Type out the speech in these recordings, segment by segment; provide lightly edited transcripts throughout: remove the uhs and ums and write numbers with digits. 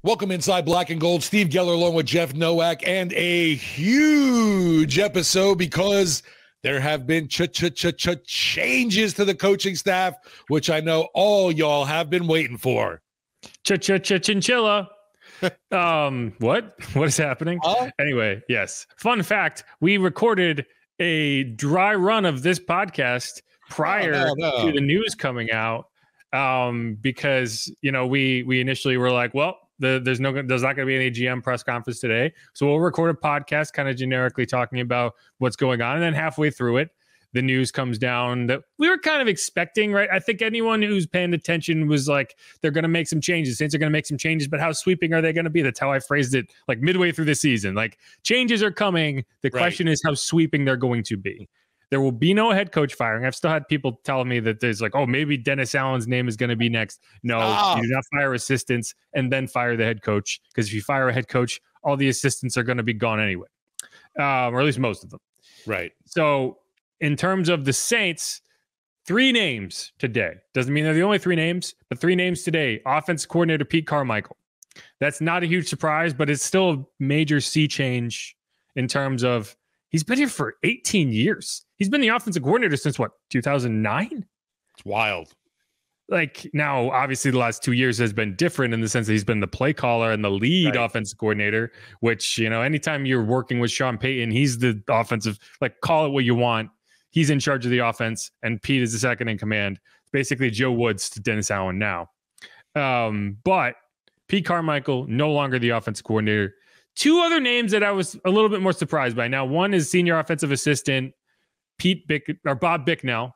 Welcome inside Black and Gold. Steve Geller along with Jeff Nowak, and a huge episode because there have been changes to the coaching staff, which I know all y'all have been waiting for. Chinchilla. What is happening? Anyway, yes. Fun fact, we recorded a dry run of this podcast prior to the news coming out because, you know, we initially were like, well, there's not going to be any GM press conference today. So we'll record a podcast kind of generically talking about what's going on. And then halfway through it, the news comes down that we were kind of expecting, right? I think anyone who's paying attention was like, they're going to make some changes. Saints are going to make some changes, but how sweeping are they going to be? That's how I phrased it, like midway through the season. Like, changes are coming. The question is how sweeping they're going to be. There will be no head coach firing. I've still had people telling me that there's like, oh, maybe Dennis Allen's name is going to be next. No, you do not fire assistants and then fire the head coach, because if you fire a head coach, all the assistants are going to be gone anyway, or at least most of them. Right. So in terms of the Saints, 3 names today. Doesn't mean they're the only 3 names, but 3 names today. Offense coordinator Pete Carmichael. That's not a huge surprise, but it's still a major sea change in terms of he's been here for 18 years. He's been the offensive coordinator since what, 2009? It's wild. Like, now, obviously, the last 2 years has been different in the sense that he's been the play caller and the lead offensive coordinator, which, you know, anytime you're working with Sean Payton, he's the offensive, like, call it what you want. He's in charge of the offense, and Pete is the second in command. It's basically Joe Woods to Dennis Allen now. But Pete Carmichael, no longer the offensive coordinator. 2 other names that I was a little bit more surprised by. Now, one is senior offensive assistant Bob Bicknell.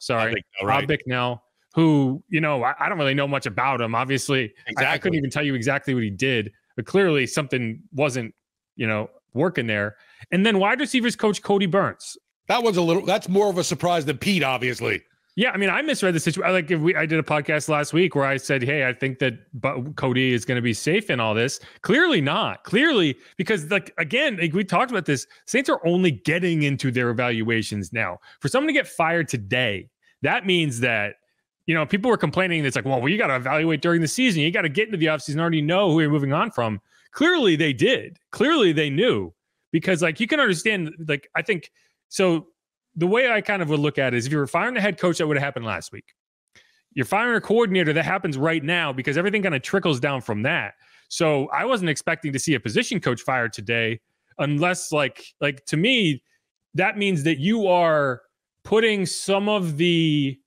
Bob Bicknell, who, you know, I don't really know much about him. Obviously, I couldn't even tell you exactly what he did, but clearly something wasn't, you know, working there. And then wide receivers coach Cody Burns. That's more of a surprise than Pete, obviously. Yeah, I mean, I misread the situation. Like, I did a podcast last week where I said, hey, I think that Cody is going to be safe in all this. Clearly not. Clearly, because, like, again, like we talked about this, Saints are only getting into their evaluations now. For someone to get fired today, that means that, you know, people were complaining. It's like, well, you got to evaluate during the season. You got to get into the offseason and already know who you're moving on from. Clearly, they did. Clearly, they knew. Because, like, you can understand, like, I think, so the way I kind of would look at it is if you were firing the head coach, that would have happened last week. You're firing a coordinator, that happens right now because everything kind of trickles down from that. So I wasn't expecting to see a position coach fired today unless like to me, that means that you are putting some of the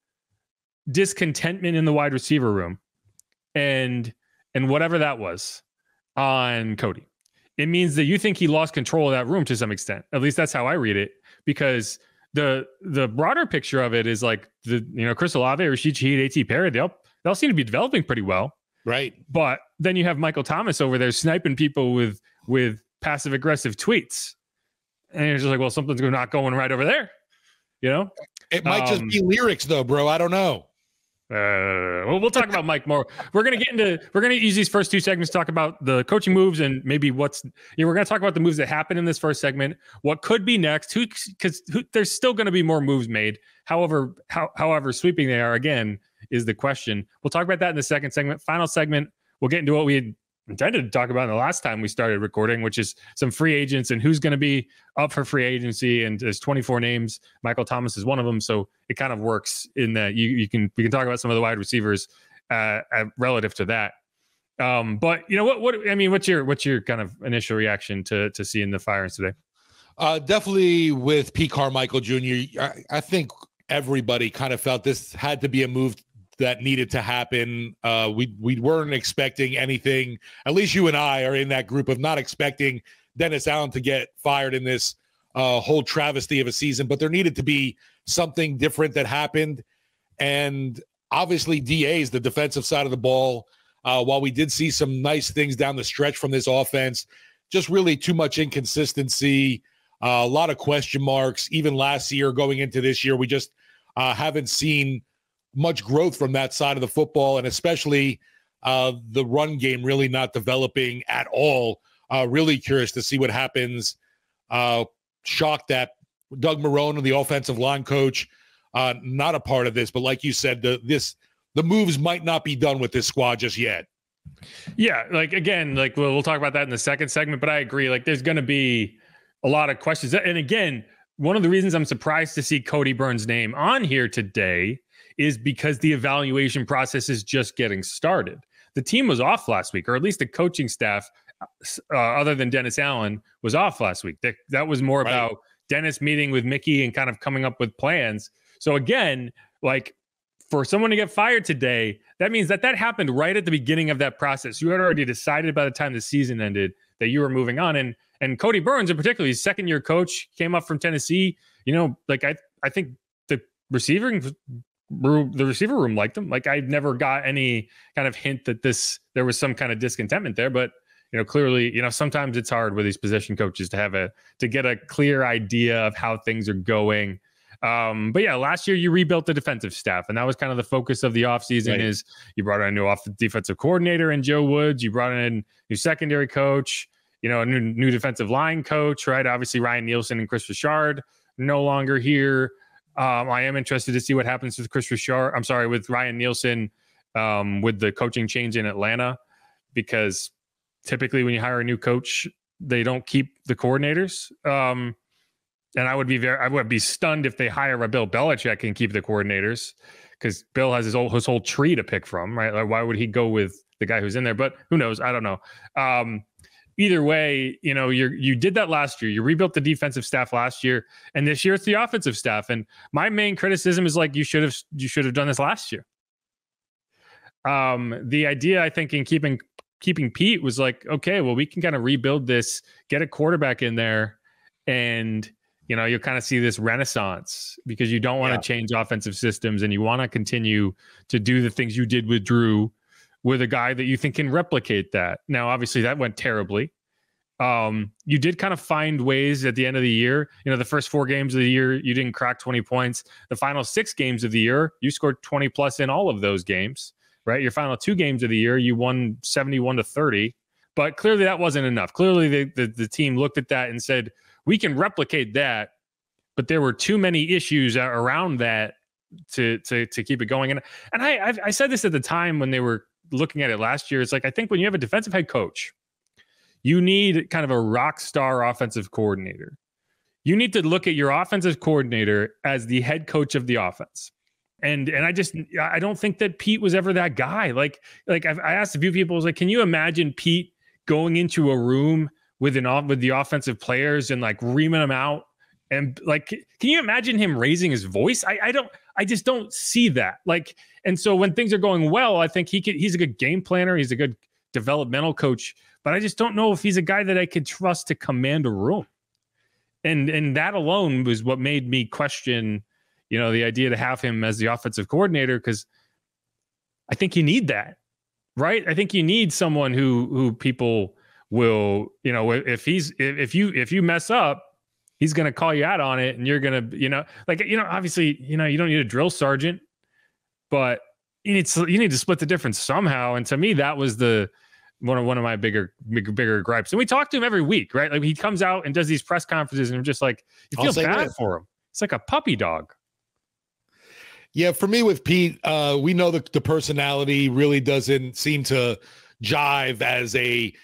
discontentment in the wide receiver room and whatever that was on Cody. It means that you think he lost control of that room to some extent. At least that's how I read it, because the broader picture of it is like Chris Olave, Rashid Shaheed, A.T. Perry, they'll seem to be developing pretty well. Right. But then you have Michael Thomas over there sniping people with passive aggressive tweets. And you're just like, well, something's not going right over there. You know? It might just be lyrics though, bro. I don't know. We'll talk about Mike more. We're going to use these first 2 segments to talk about the coaching moves and maybe we're going to talk about the moves that happened in this first segment, what could be next, because there's still going to be more moves made. However sweeping they are, again, is the question. We'll talk about that in the second segment. Final segment, we'll get into what we had intended to talk about in the last time we started recording, which is some free agents and who's going to be up for free agency. And there's 24 names. Michael Thomas is one of them. So it kind of works in that we can talk about some of the wide receivers relative to that. But you know what's your kind of initial reaction to seeing the firings today? Definitely with Pete Carmichael Jr. I think everybody kind of felt this had to be a move that needed to happen. We weren't expecting anything. At least you and I are in that group of not expecting Dennis Allen to get fired in this whole travesty of a season, but there needed to be something different that happened. And obviously DA's the defensive side of the ball. While we did see some nice things down the stretch from this offense, just really too much inconsistency, a lot of question marks. Even last year going into this year, we just haven't seen much growth from that side of the football, and especially the run game really not developing at all. Really curious to see what happens. Shocked that Doug Marrone, the offensive line coach, not a part of this, but like you said, the moves might not be done with this squad just yet. Yeah, like again, like we'll talk about that in the second segment, but I agree. Like there's going to be a lot of questions. And again, one of the reasons I'm surprised to see Cody Burns' name on here today is because the evaluation process is just getting started. The team was off last week, or at least the coaching staff, other than Dennis Allen, was off last week. That was more about Dennis meeting with Mickey and kind of coming up with plans. So again, like for someone to get fired today, that means that happened right at the beginning of that process. You had already decided by the time the season ended that you were moving on. And Cody Burns, in particular, he's second-year coach, came up from Tennessee. You know, like I think the receiver room liked him. Like I never got any kind of hint that there was some kind of discontentment there. But you know, clearly, you know, sometimes it's hard with these position coaches to get a clear idea of how things are going. But yeah, last year you rebuilt the defensive staff, and that was kind of the focus of the offseason. Is you brought in a new defensive coordinator in Joe Woods, you brought in a new secondary coach, you know, a new defensive line coach, right? Obviously Ryan Nielsen and Chris Richard no longer here. I am interested to see what happens with Ryan Nielsen, with the coaching change in Atlanta, because typically when you hire a new coach, they don't keep the coordinators. And I would be stunned if they hire a Bill Belichick and keep the coordinators, because Bill has his whole tree to pick from, right? Like, why would he go with the guy who's in there? But who knows? I don't know. Either way, you know, you did that last year. You rebuilt the defensive staff last year, and this year it's the offensive staff. And my main criticism is like you should have done this last year. The idea, I think, in keeping Pete was like, okay, well, we can kind of rebuild this, get a quarterback in there, and you know, you'll kind of see this renaissance, because you don't want to change offensive systems, and you want to continue to do the things you did with Drew, with a guy that you think can replicate that. Now, obviously that went terribly. You did kind of find ways at the end of the year. You know, the first 4 games of the year, you didn't crack 20 points. The final 6 games of the year, you scored 20 plus in all of those games, right? Your final 2 games of the year, you won 71-30, but clearly that wasn't enough. Clearly the team looked at that and said, we can replicate that, but there were too many issues around that to keep it going. And I said this at the time when they were looking at it last year. It's like, I think when you have a defensive head coach, you need kind of a rock star offensive coordinator. You need to look at your offensive coordinator as the head coach of the offense. And I don't think that Pete was ever that guy. Like I asked a few people, I was like, can you imagine Pete going into a room with the offensive players and like reaming them out? And like, can you imagine him raising his voice? I just don't see that. Like, and so when things are going well, I think he's a good game planner. He's a good developmental coach, but I just don't know if he's a guy that I could trust to command a room. And that alone was what made me question, you know, the idea to have him as the offensive coordinator, because I think you need that, right? I think you need someone who people will, you know, if you mess up, he's going to call you out on it, and you're going to, you know, like, you know, obviously, you know, you don't need a drill sergeant, but you need to split the difference somehow. And to me, that was one of my bigger gripes. And we talk to him every week, right? Like he comes out and does these press conferences, and I'm just like, you feel bad for him. It's like a puppy dog. Yeah, for me with Pete, we know that the personality really doesn't seem to jive as a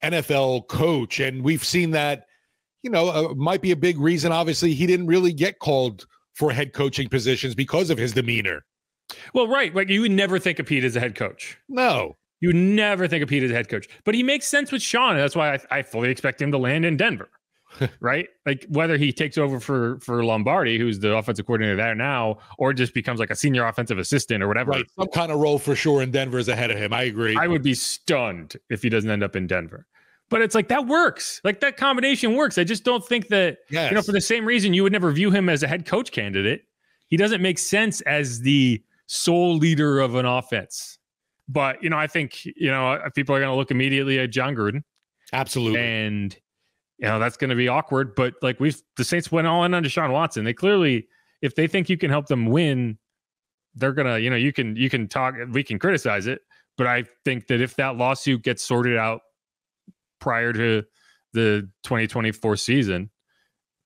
NFL coach, and we've seen that, you know, might be a big reason. Obviously, he didn't really get called for head coaching positions because of his demeanor. Well, right. Like you would never think of Pete as a head coach. No. You would never think of Pete as a head coach. But he makes sense with Sean. And that's why I fully expect him to land in Denver. Right? Like whether he takes over for Lombardi, who's the offensive coordinator there now, or just becomes like a senior offensive assistant or whatever. Right. Some kind of role for sure in Denver is ahead of him. I agree. I would be stunned if he doesn't end up in Denver. But it's like that works. Like that combination works. I just don't think that, you know, for the same reason you would never view him as a head coach candidate. He doesn't make sense as the sole leader of an offense. But, you know, I think, you know, people are going to look immediately at John Gruden. Absolutely. And, you know, that's going to be awkward. But like the Saints went all in on Deshaun Watson. They clearly, if they think you can help them win, they're going to, you know, you can talk, we can criticize it. But I think that if that lawsuit gets sorted out prior to the 2024 season,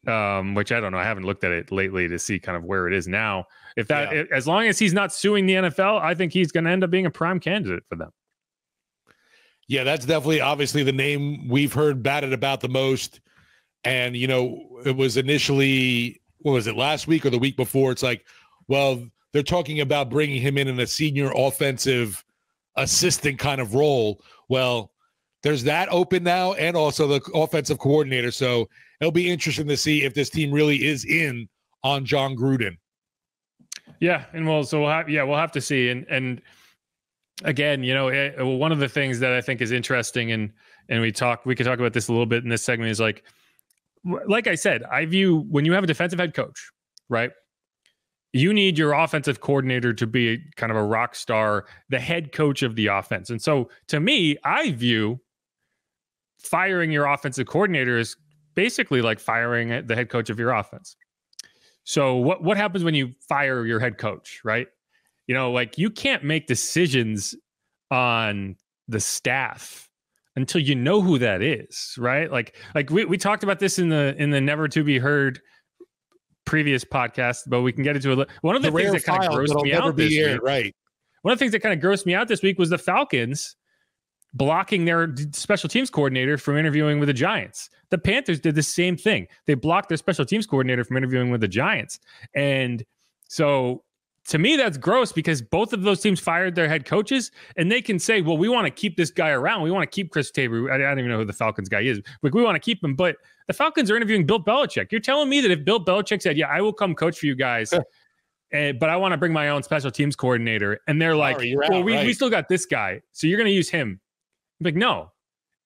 which I don't know, I haven't looked at it lately to see kind of where it is now. If that, as long as he's not suing the NFL, I think he's going to end up being a prime candidate for them. Yeah, that's definitely obviously the name we've heard batted about the most. And, it was initially, what was it, last week or the week before? It's like, well, they're talking about bringing him in a senior offensive assistant kind of role. Well, there's that open now, and also the offensive coordinator. So it'll be interesting to see if this team really is in on John Gruden. Yeah, and we'll have to see. And again, one of the things that I think is interesting, and we could talk about this a little bit in this segment, is like I said, I view when you have a defensive head coach, right? You need your offensive coordinator to be kind of a rock star, the head coach of the offense. And so to me, I view firing your offensive coordinator is basically like firing the head coach of your offense. So what happens when you fire your head coach, right? You can't make decisions on the staff until you know who that is, right? Like we talked about this in the Never to Be Heard previous podcast, but we can get into it. One of the things that kind of grossed me out this week, right? One of the things that kind of grossed me out this week was the Falcons blocking their special teams coordinator from interviewing with the Giants. The Panthers did the same thing. They blocked their special teams coordinator from interviewing with the Giants. And so to me, that's gross because both of those teams fired their head coaches, and they can say, well, we want to keep this guy around. We want to keep Chris Tabor. I don't even know who the Falcons guy is, but we want to keep him. But the Falcons are interviewing Bill Belichick. You're telling me that if Bill Belichick said, yeah, I will come coach for you guys, but I want to bring my own special teams coordinator. And they're like, we still got this guy. So you're going to use him. I'm like, no,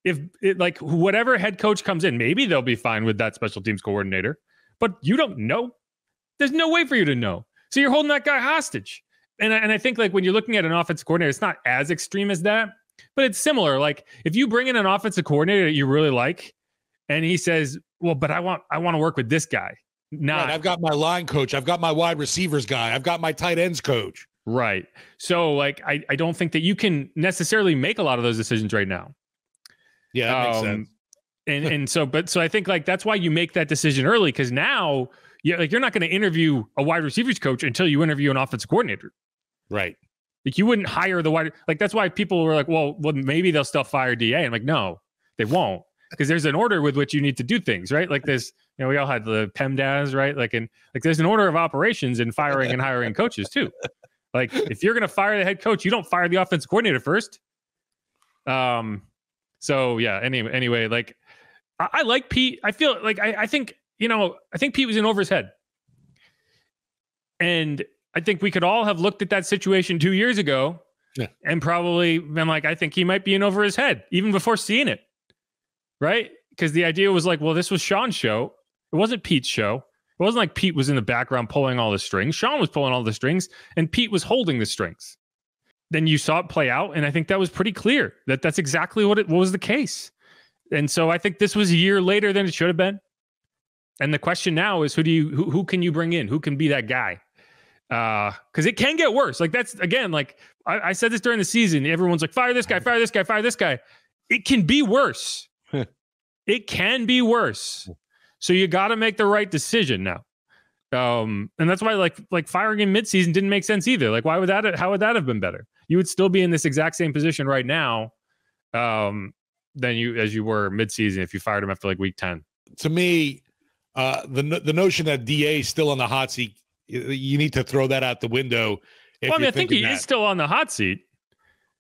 if it, like whatever head coach comes in, maybe they'll be fine with that special teams coordinator, but you don't know. There's no way for you to know. So you're holding that guy hostage. And I think like when you're looking at an offensive coordinator, it's not as extreme as that, but it's similar. Like if you bring in an offensive coordinator that you really like, and he says, well, but I want to work with this guy. Right, I've got my line coach. I've got my wide receivers guy. I've got my tight ends coach. Right. So like, I don't think that you can necessarily make a lot of those decisions right now. Yeah, that makes sense. So I think like, that's why you make that decision early. Cause now you're not going to interview a wide receivers coach until you interview an offensive coordinator. Right. Like you wouldn't hire the wide, like, that's why people were like, well, maybe they'll still fire DA. I'm like, no, they won't. Because there's an order with which you need to do things, right? Like this, we all had the PEMDAS, right? Like there's an order of operations in firing and hiring coaches too. Like if you're going to fire the head coach, you don't fire the offensive coordinator first. So yeah, anyway, like I like Pete. I feel like, I think Pete was in over his head. And I think we could all have looked at that situation 2 years ago and probably been like, I think he might be in over his head even before seeing it. Right? Because the idea was like, well, this was Sean's show. It wasn't Pete's show. It wasn't like Pete was in the background pulling all the strings. Sean was pulling all the strings and Pete was holding the strings. Then you saw it play out. And I think that was pretty clear that that's exactly what was the case. And so I think this was a year later than it should have been. And the question now is who can you bring in? Who can be that guy? Because it can get worse. Like that's, again, like I said this during the season. Everyone's like, fire this guy, fire this guy, fire this guy. It can be worse. It can be worse. So you got to make the right decision now. And that's why like firing in midseason didn't make sense either. Like how would that have been better? You would still be in this exact same position right now than as you were midseason if you fired him after like week 10. To me, the notion that DA is still on the hot seat, you need to throw that out the window. Well, I mean, I think he is still on the hot seat.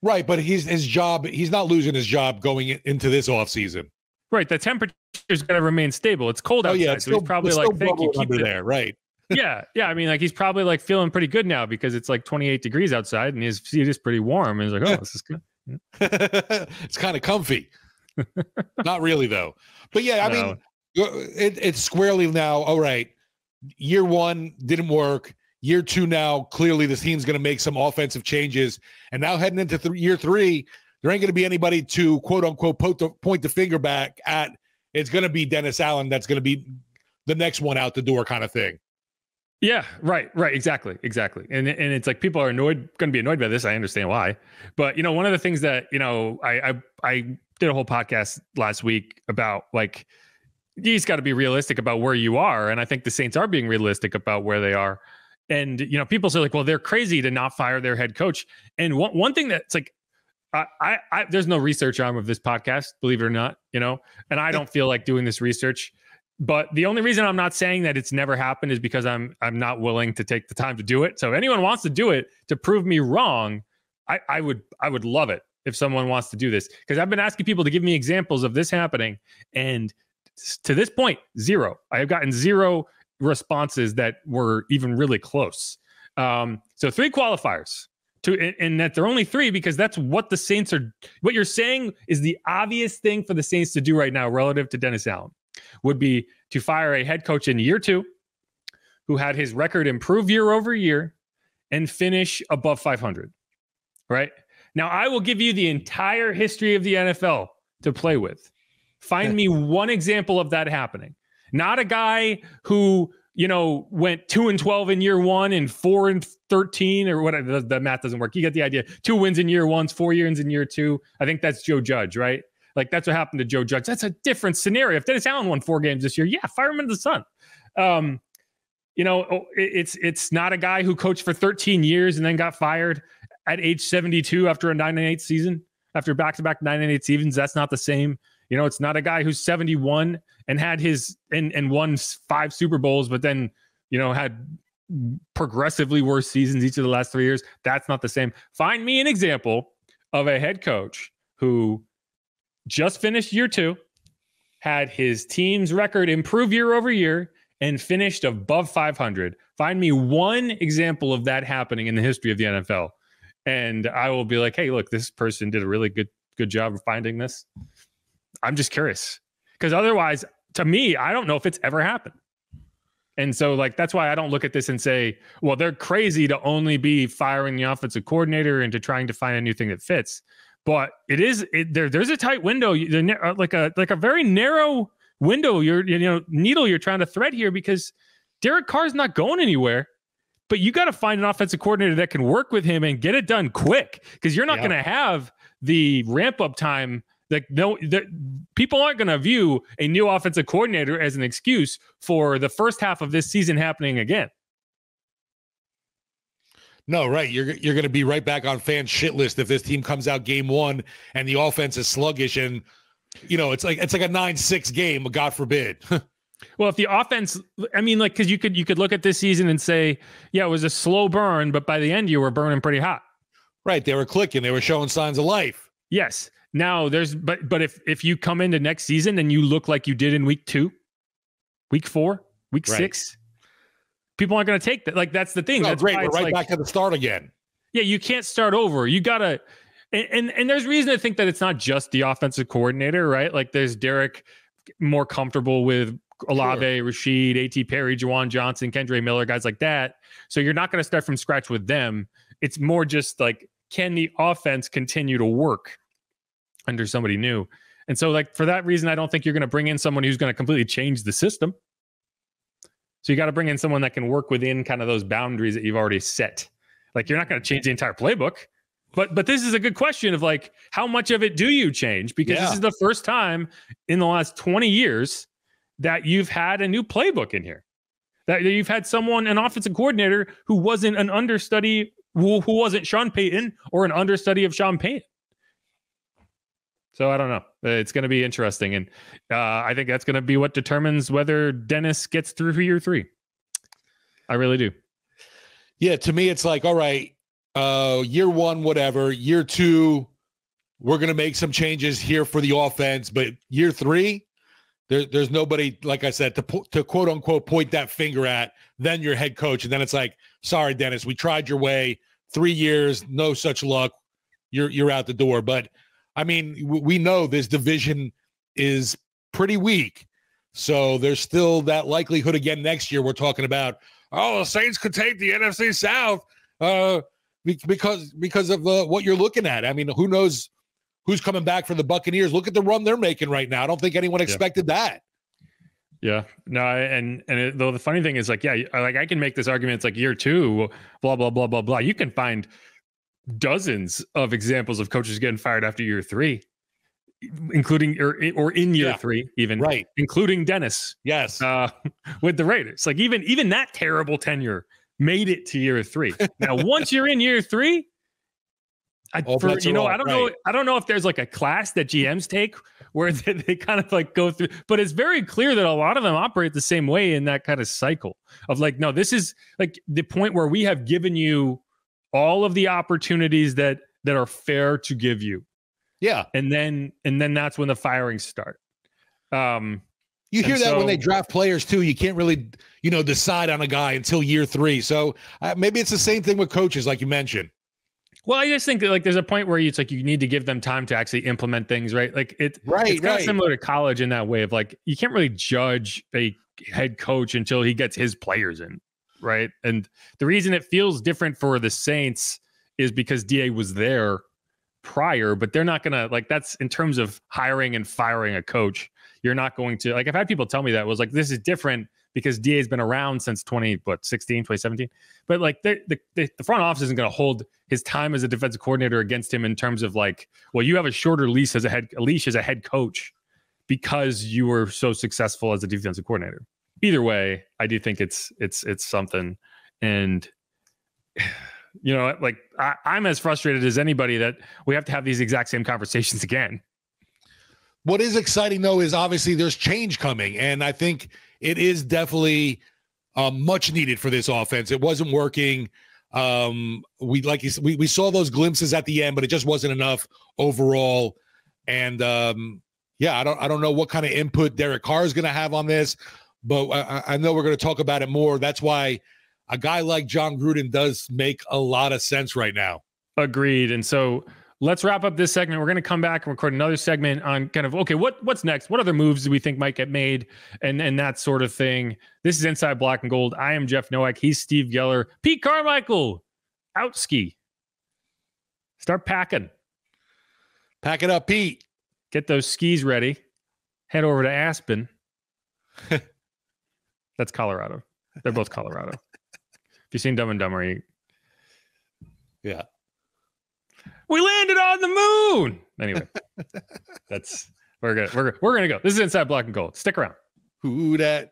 Right, but his job, he's not losing his job going into this offseason. Right, the temperature is going to remain stable. It's cold outside, yeah, so he's probably like, thank you, keep it there, right? yeah. I mean, like he's probably like feeling pretty good now because it's like 28 degrees outside and his seat is pretty warm. And he's like, oh, this is good. It's kind of comfy. Not really though, but yeah, I mean, it's squarely now. All right, year one didn't work. Year two now, clearly this team's going to make some offensive changes, and now heading into year three. There ain't going to be anybody to quote unquote point the finger back at. It's going to be Dennis Allen. That's going to be the next one out the door kind of thing. Yeah, right. Exactly. And it's like people are going to be annoyed by this. I understand why. But, one of the things that, I did a whole podcast last week about like, you just got to be realistic about where you are. And I think the Saints are being realistic about where they are. And, people say like, well, they're crazy to not fire their head coach. And one thing that's like, there's no research arm of this podcast, believe it or not, and I don't feel like doing this research. But the only reason I'm not saying that it's never happened is because I'm not willing to take the time to do it. So if anyone wants to do it to prove me wrong, I would love it if someone wants to do this, because I've been asking people to give me examples of this happening, and to this point, zero. I have gotten zero responses that were even really close. So 3 qualifiers. And that they're only 3 because that's what the Saints are. What you're saying is the obvious thing for the Saints to do right now relative to Dennis Allen would be to fire a head coach in year 2 who had his record improve year over year and finish above 500. Right now, I will give you the entire history of the NFL to play with. Find me one example of that happening. Not a guy who went 2-12 in year 1 and 4-13 or whatever. The math doesn't work. You get the idea. 2 wins in year 1, 4 wins in year 2. I think that's Joe Judge, right? Like that's what happened to Joe Judge. That's a different scenario. If Dennis Allen won 4 games this year, yeah, fire him into the sun. It's not a guy who coached for 13 years and then got fired at age 72 after a 9-8 season, after back-to-back 9-8 seasons. That's not the same. It's not a guy who's 71 and had and won 5 Super Bowls, but then, had progressively worse seasons each of the last 3 years. That's not the same. Find me an example of a head coach who just finished year 2, had his team's record improve year over year, and finished above 500. Find me one example of that happening in the history of the NFL. And I will be like, hey, look, this person did a really good job of finding this. I'm just curious, because otherwise, to me, I don't know if it's ever happened. And so, that's why I don't look at this and say, well, they're crazy to only be firing the offensive coordinator and to trying to find a new thing that fits. But there's a tight window, like a very narrow window. Needle you're trying to thread here, because Derek Carr's not going anywhere. But you got to find an offensive coordinator that can work with him and get it done quick, because you're not going to have the ramp up time. People aren't going to view a new offensive coordinator as an excuse for the first half of this season happening again. No, right. You're going to be right back on fan shit list if this team comes out game 1 and the offense is sluggish, and it's like a 9-6 game, God forbid. Well, if the offense, because you could look at this season and say, yeah, it was a slow burn, but by the end you were burning pretty hot. Right. They were clicking. They were showing signs of life. Yes. Now but if you come into next season and you look like you did in week 2, week 4, week 6, people aren't going to take that. That's the thing. That's great. We're right back to the start again. Yeah, you can't start over. You got to, and there's reason to think that it's not just the offensive coordinator, right? Like there's Derek more comfortable with Olave, Rashid, A.T. Perry, Juwan Johnson, Kendre Miller, guys like that. So you're not going to start from scratch with them. It's more just can the offense continue to work under somebody new? And so for that reason, I don't think you're going to bring in someone who's going to completely change the system. So you got to bring in someone that can work within kind of those boundaries that you've already set. You're not going to change the entire playbook, but this is a good question of how much of it do you change? Because this is the first time in the last 20 years that you've had a new playbook in here, that you've had an offensive coordinator who wasn't an understudy, who wasn't Sean Payton or an understudy of Sean Payton. So I don't know. It's going to be interesting. And I think that's going to be what determines whether Dennis gets through for year 3. I really do. Yeah. To me, it's all right, year 1, whatever. Year 2, we're going to make some changes here for the offense. But year 3, there's nobody, like I said, to quote unquote point that finger at, then your head coach. And then it's sorry, Dennis, we tried your way. 3 years, no such luck. You're out the door. But we know this division is pretty weak. So there's still that likelihood again next year. We're talking about, the Saints could take the NFC South because of what you're looking at. Who knows who's coming back for the Buccaneers? Look at the run they're making right now. I don't think anyone expected that. Yeah. No, though the funny thing is I can make this argument. It's year 2, blah, blah, blah, blah, blah. You can find dozens of examples of coaches getting fired after year 3, including or in year 3, even, right, including Dennis. Yes, with the Raiders. Even that terrible tenure made it to year 3. Now, once you're in year 3, I don't know if there's like a class that GMs take where they kind of like go through, but it's very clear that a lot of them operate the same way in that kind of cycle of like, no, this is like the point where we have given you all of the opportunities that are fair to give you. Yeah. And then that's when the firings start. You hear that when they draft players too. You can't really, decide on a guy until year 3. So maybe it's the same thing with coaches, like you mentioned. Well, I just think that like there's a point where it's like you need to give them time to actually implement things, right? Like it's kind of similar to college in that way of like you can't really judge a head coach until he gets his players in, right? And the reason it feels different for the Saints is because DA was there prior, but they're not gonna like that's in terms of hiring and firing a coach. You're not going to like I've had people tell me that was like this is different because DA's been around since 2017, but like the front office isn't going to hold his time as a defensive coordinator against him in terms of like, well, you have a shorter leash as a head coach because you were so successful as a defensive coordinator. Either way, I do think it's something, and like I'm as frustrated as anybody that we have to have these exact same conversations again. What is exciting though is obviously there's change coming, and I think it is definitely much needed for this offense. It wasn't working. We saw those glimpses at the end, but it just wasn't enough overall. And I don't know what kind of input Derek Carr is going to have on this, but I know we're going to talk about it more. That's why a guy like John Gruden does make a lot of sense right now. Agreed. And so let's wrap up this segment. We're going to come back and record another segment on kind of, okay, what's next? What other moves do we think might get made? And that sort of thing. This is Inside Black and Gold. I am Jeff Nowak. He's Steve Geller. Pete Carmichael. Out ski. Start packing. Pack it up, Pete. Get those skis ready. Head over to Aspen. That's Colorado. They're both Colorado. If you've seen Dumb and Dumber, yeah. We landed on the moon. Anyway, we're gonna go. This is Inside Black and Gold. Stick around. Who dat?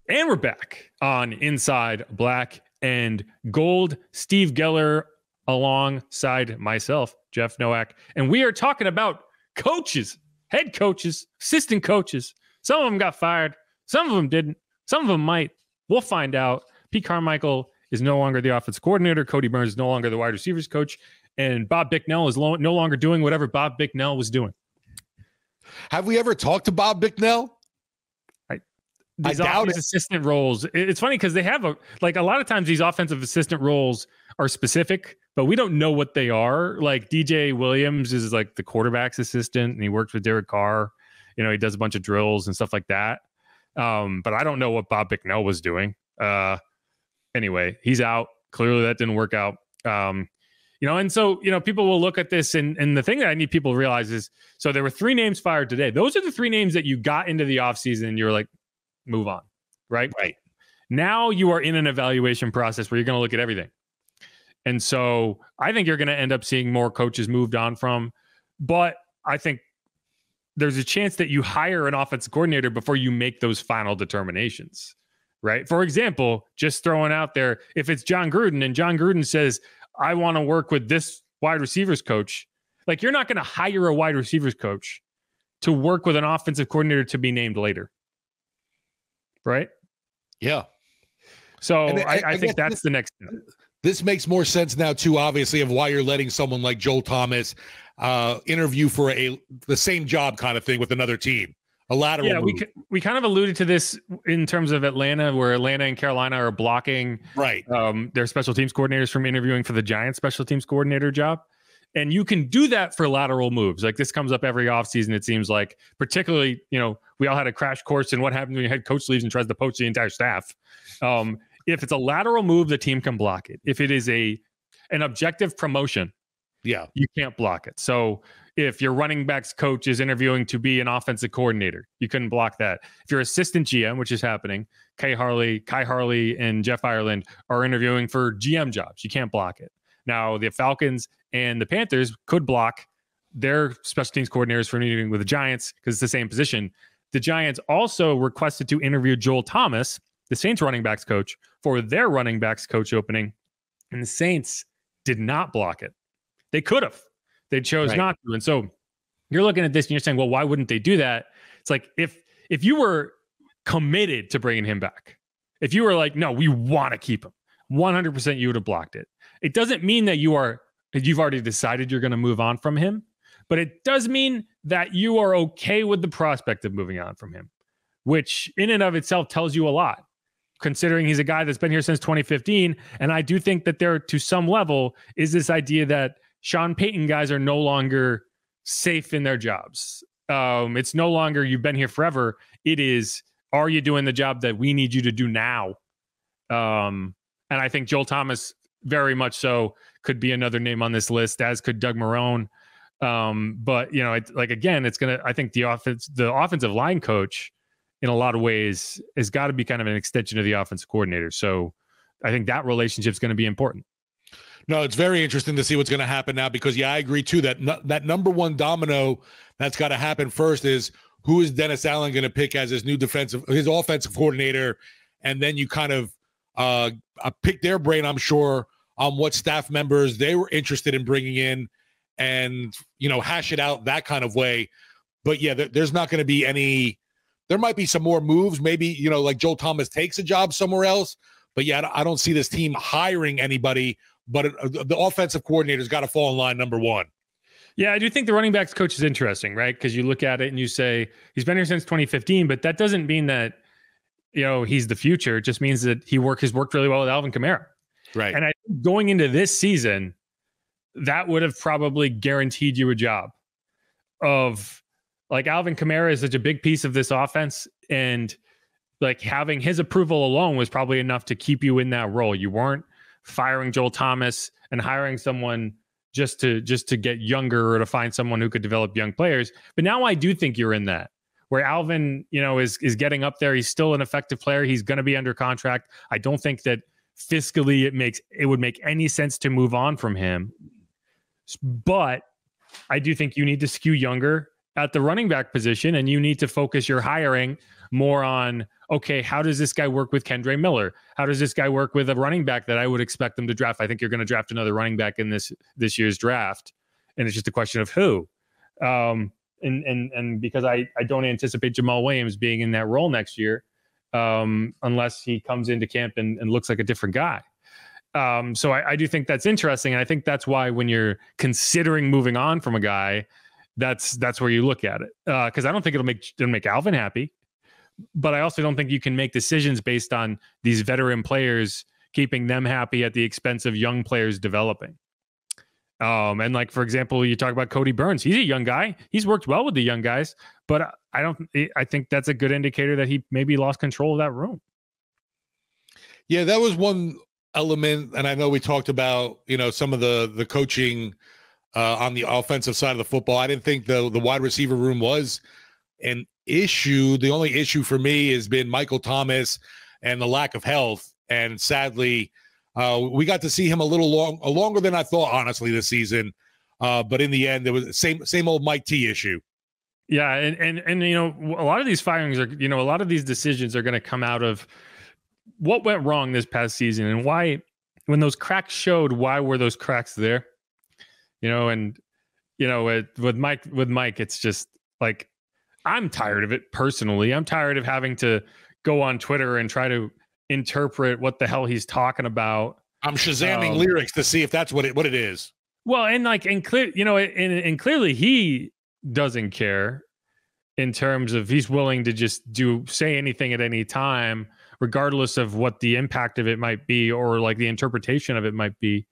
And we're back on Inside Black and Gold. Steve Geller alongside myself, Jeff Nowak, and we are talking about coaches, head coaches, assistant coaches. Some of them got fired. Some of them didn't. Some of them might. We'll find out. Pete Carmichael is no longer the offensive coordinator. Cody Burns is no longer the wide receivers coach. And Bob Bicknell is no longer doing whatever Bob Bicknell was doing. Have we ever talked to Bob Bicknell? These offensive assistant roles. It's funny because they have a lot of times these offensive assistant roles are specific, but we don't know what they are. Like DJ Williams is like the quarterback's assistant and he works with Derek Carr. He does a bunch of drills and stuff like that. But I don't know what Bob Bicknell was doing. Anyway, he's out. Clearly that didn't work out. And so, people will look at this and the thing that I need people to realize is, so there were 3 names fired today. Those are the 3 names that you got into the offseason and you're like, move on, right? Right. Now you are in an evaluation process where you're going to look at everything. And so I think you're going to end up seeing more coaches moved on from, but I think there's a chance that you hire an offensive coordinator before you make those final determinations, right? For example, just throwing out there, if it's John Gruden and John Gruden says, I want to work with this wide receivers coach, like you're not going to hire a wide receivers coach to work with an offensive coordinator to be named later. Right? Yeah. So I think that's the next step. This makes more sense now, too, obviously, of why you're letting someone like Joel Thomas interview for the same job kind of thing with another team. A lateral move. We kind of alluded to this in terms of Atlanta, where Atlanta and Carolina are blocking their special teams coordinators from interviewing for the Giants special teams coordinator job. And you can do that for lateral moves. Like this comes up every offseason, it seems like, particularly, we all had a crash course in what happens when your head coach leaves and tries to poach the entire staff. If it's a lateral move, the team can block it. If it is an objective promotion, you can't block it. So if your running backs coach is interviewing to be an offensive coordinator, you couldn't block that. If your assistant GM, which is happening, Kai Harley and Jeff Ireland are interviewing for GM jobs, you can't block it. Now, the Falcons and the Panthers could block their special teams coordinators from interviewing with the Giants because it's the same position. The Giants also requested to interview Joel Thomas, the Saints running backs coach, for their running backs coach opening, and the Saints did not block it. They could have. They chose not to. And so you're looking at this and you're saying, well, why wouldn't they do that? It's like if you were committed to bringing him back, if you were like, no, we want to keep him, 100% you would have blocked it. It doesn't mean that you've already decided you're going to move on from him, but it does mean that you are okay with the prospect of moving on from him, which in and of itself tells you a lot, considering he's a guy that's been here since 2015. And I do think that there, to some level, is this idea that Sean Payton guys are no longer safe in their jobs. It's no longer you've been here forever. It is, are you doing the job that we need you to do now? And I think Joel Thomas very much so could be another name on this list, as could Doug Marrone. But you know, I think the offensive line coach in a lot of ways has got to be kind of an extension of the offensive coordinator. So I think that relationship is going to be important. No, it's very interesting to see what's going to happen now, because I agree too that number one domino that's got to happen first is, who is Dennis Allen going to pick as his offensive coordinator, and then you kind of pick their brain, I'm sure, on what staff members they were interested in bringing in, and hash it out that kind of way. But yeah, there's not going to be any. There might be some more moves, maybe like Joel Thomas takes a job somewhere else. But yeah, I don't see this team hiring anybody. But the offensive coordinator's got to fall in line number one. Yeah, I do think the running backs coach is interesting, right? Because you look at it and you say he's been here since 2015, but that doesn't mean that he's the future. It just means that has worked really well with Alvin Kamara. Right. And I think going into this season, that would have probably guaranteed you a job. Of like, Alvin Kamara is such a big piece of this offense, and like having his approval alone was probably enough to keep you in that role. You weren't firing Joel Thomas and hiring someone just to get younger, or to find someone who could develop young players. But now I do think you're in that, where Alvin, is getting up there. He's still an effective player. He's going to be under contract. I don't think that fiscally it would make any sense to move on from him. But I do think you need to skew younger at the running back position, and you need to focus your hiring more on, okay, how does this guy work with Kendre Miller? How does this guy work with a running back that I would expect them to draft? I think you're going to draft another running back in this year's draft, and it's just a question of who. And because I don't anticipate Jamal Williams being in that role next year, unless he comes into camp and looks like a different guy. So I do think that's interesting, and I think that's why when you're considering moving on from a guy, that's where you look at it. Because I don't think it'll make Alvin happy. But I also don't think you can make decisions based on these veteran players, keeping them happy at the expense of young players developing. And like, for example, you talk about Cody Burns. He's a young guy. He's worked well with the young guys, but I think that's a good indicator that he maybe lost control of that room. Yeah, that was one element. And I know we talked about, some of the coaching on the offensive side of the football. I didn't think the wide receiver room was an issue. The only issue for me has been Michael Thomas and the lack of health. And sadly, we got to see him a little longer than I thought, honestly, this season. But in the end, it was the same old Mike T issue. Yeah, and a lot of these firings are, a lot of these decisions are going to come out of what went wrong this past season, and why, when those cracks showed, why were those cracks there? With Mike, it's just like, I'm tired of it personally. I'm tired of having to go on Twitter and try to interpret what the hell he's talking about. I'm Shazamming lyrics to see if that's what it is. Well, and clearly he doesn't care, in terms of he's willing to just say anything at any time, regardless of what the impact of it might be, or like the interpretation of it might be.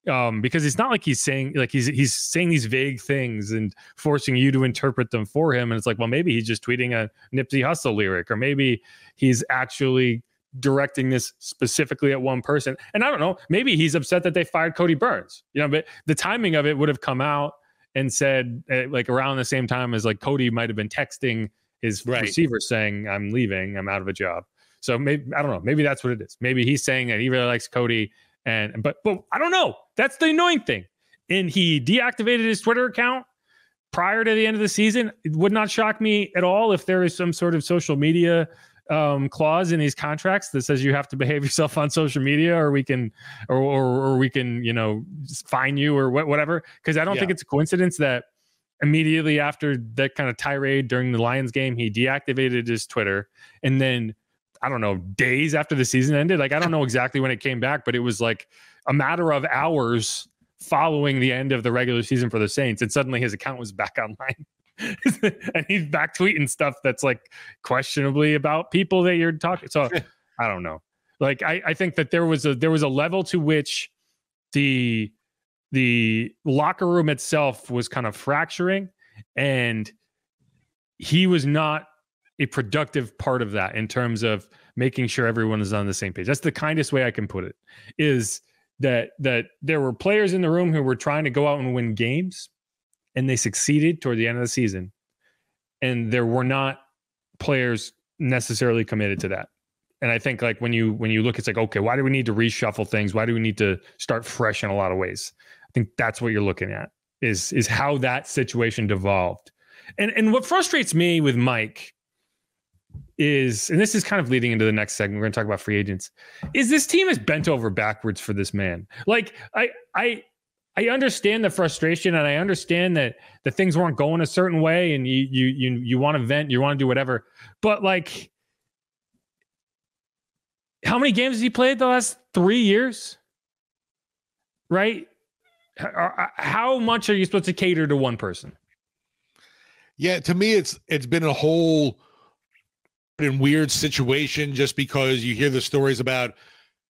Because it's not like he's saying these vague things and forcing you to interpret them for him. And it's like, well, maybe he's just tweeting a Nipsey Hussle lyric, or maybe he's actually directing this specifically at one person. And I don't know, maybe he's upset that they fired Cody Burns, but the timing of it would have come out and said like around the same time as like Cody might've been texting his receiver saying, I'm leaving, I'm out of a job. So maybe, I don't know, maybe that's what it is. Maybe he's saying that he really likes Cody. But I don't know. That's the annoying thing. And he deactivated his Twitter account prior to the end of the season. It would not shock me at all if there is some sort of social media clause in these contracts that says you have to behave yourself on social media, or we can, or we can, fine you or whatever. Because I don't think it's a coincidence that immediately after that kind of tirade during the Lions game, he deactivated his Twitter, and then I don't know, days after the season ended, like I don't know exactly when it came back, but it was like a matter of hours following the end of the regular season for the Saints, and suddenly his account was back online. And he's back tweeting stuff that's like questionably about people that you're talking. So I don't know. Like I think that there was a level to which the locker room itself was kind of fracturing, and he was not a productive part of that in terms of making sure everyone is on the same page. That's the kindest way I can put it, is that there were players in the room who were trying to go out and win games, and they succeeded toward the end of the season. And there were not players necessarily committed to that. And I think like when you look, it's like, okay, why do we need to reshuffle things? Why do we need to start fresh in a lot of ways? I think that's what you're looking at is how that situation devolved. And what frustrates me with Mike is, and this is kind of leading into the next segment, we're going to talk about free agents, is this team is bent over backwards for this man. Like I understand the frustration, and I understand that the things weren't going a certain way, and you want to vent, you want to do whatever. But like, how many games has he played the last 3 years? Right? How much are you supposed to cater to one person? Yeah, to me, it's been a whole weird situation, just because you hear the stories about,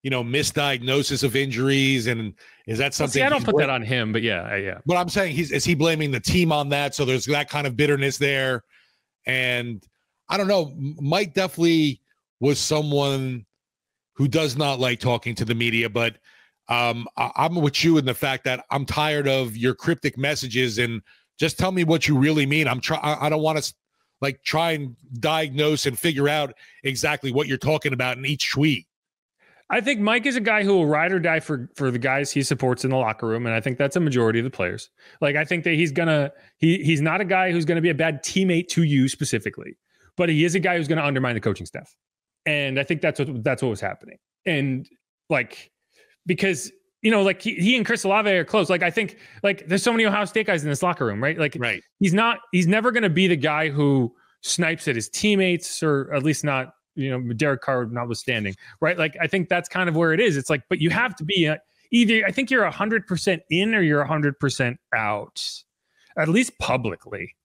misdiagnosis of injuries, and is that something? See, I don't put that on him, but yeah. But I'm saying, is he blaming the team on that? So there's that kind of bitterness there, and I don't know. Mike definitely was someone who does not like talking to the media, but I'm with you in the fact that I'm tired of your cryptic messages, and just tell me what you really mean. I don't want to like try and diagnose and figure out exactly what you're talking about in each tweet. I think Mike is a guy who will ride or die for the guys he supports in the locker room, and I think that's a majority of the players. Like, I think that he's not a guy who's gonna be a bad teammate to you specifically, but he is a guy who's gonna undermine the coaching staff, and I think that's what was happening. And like, because like he and Chris Olave are close. Like, I think like there's so many Ohio State guys in this locker room, right? Like, right. He's never gonna be the guy who snipes at his teammates, or at least not. Derek Carr notwithstanding, right? Like, I think that's kind of where it is. It's like, but you have to be either, I think you're 100% in or you're 100% out, at least publicly,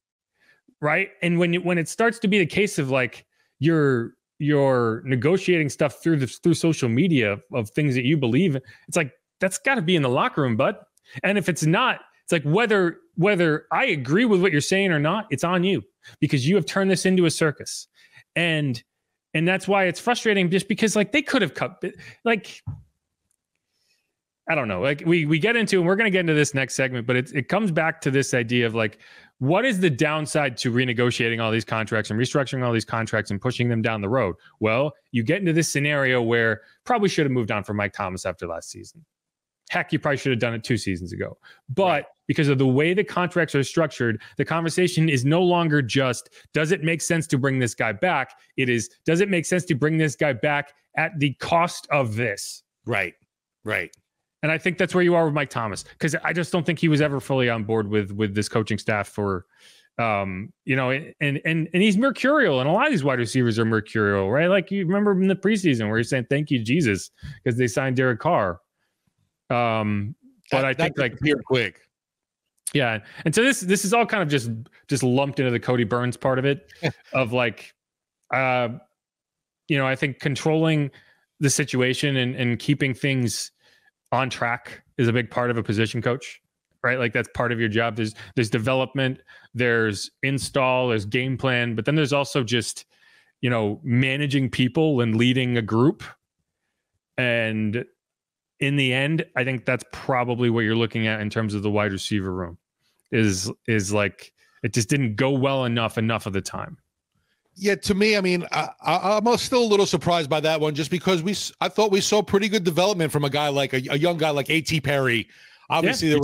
right? And when it starts to be the case of like you're negotiating stuff through social media of things that you believe in, it's like, that's got to be in the locker room, bud. And if it's not, it's like whether I agree with what you're saying or not, it's on you, because you have turned this into a circus. And that's why it's frustrating, just because like they could have cut, like, I don't know, like we get into, and we're going to get into this next segment, but it comes back to this idea of like, what is the downside to renegotiating all these contracts and restructuring all these contracts and pushing them down the road? Well, you get into this scenario where probably should have moved on from Mike Thomas after last season. Heck, you probably should have done it 2 seasons ago. But because of the way the contracts are structured, the conversation is no longer just, does it make sense to bring this guy back? It is, does it make sense to bring this guy back at the cost of this? Right. And I think that's where you are with Mike Thomas, because I just don't think he was ever fully on board with this coaching staff for, and he's mercurial, and a lot of these wide receivers are mercurial, right? Like, you remember in the preseason where he's saying, thank you, Jesus, because they signed Derek Carr. But I think like here quick. Yeah. And so this is all kind of just lumped into the Cody Burns part of it of like, I think controlling the situation and keeping things on track is a big part of a position coach, right? Like, that's part of your job. There's development, there's install, there's game plan, but then there's also just, managing people and leading a group. And in the end, I think that's probably what you're looking at in terms of the wide receiver room is like, it just didn't go well enough of the time. Yeah, to me, I mean, I'm still a little surprised by that one, just because I thought we saw pretty good development from a guy like a young guy like A.T. Perry. Obviously,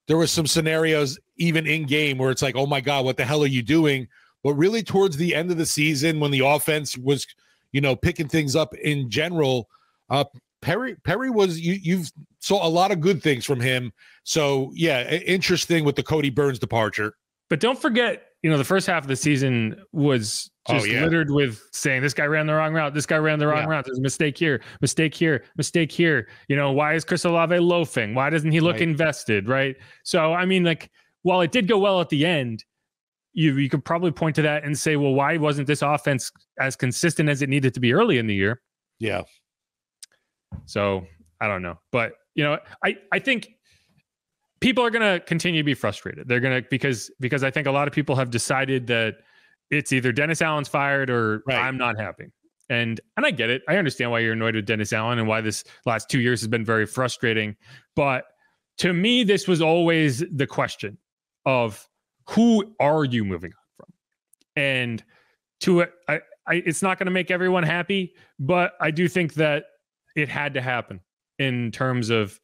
there were some scenarios even in game where it's like, oh my God, what the hell are you doing? But really towards the end of the season, when the offense was, picking things up in general. Perry was you've saw a lot of good things from him. So yeah, interesting with the Cody Burns departure. But don't forget, the first half of the season was just littered with saying this guy ran the wrong route. This guy ran the wrong route. There's a mistake here, mistake here, mistake here. Why is Chris Olave loafing? Why doesn't he look invested? Right. So, I mean, like, while it did go well at the end, you could probably point to that and say, well, why wasn't this offense as consistent as it needed to be early in the year? Yeah. So I don't know, but I think people are going to continue to be frustrated. They're going to, because I think a lot of people have decided that it's either Dennis Allen's fired or I'm not happy. And I get it. I understand why you're annoyed with Dennis Allen and why this last 2 years has been very frustrating. But to me, this was always the question of who are you moving on from? And to it, it's not going to make everyone happy, but I do think that it had to happen in terms of,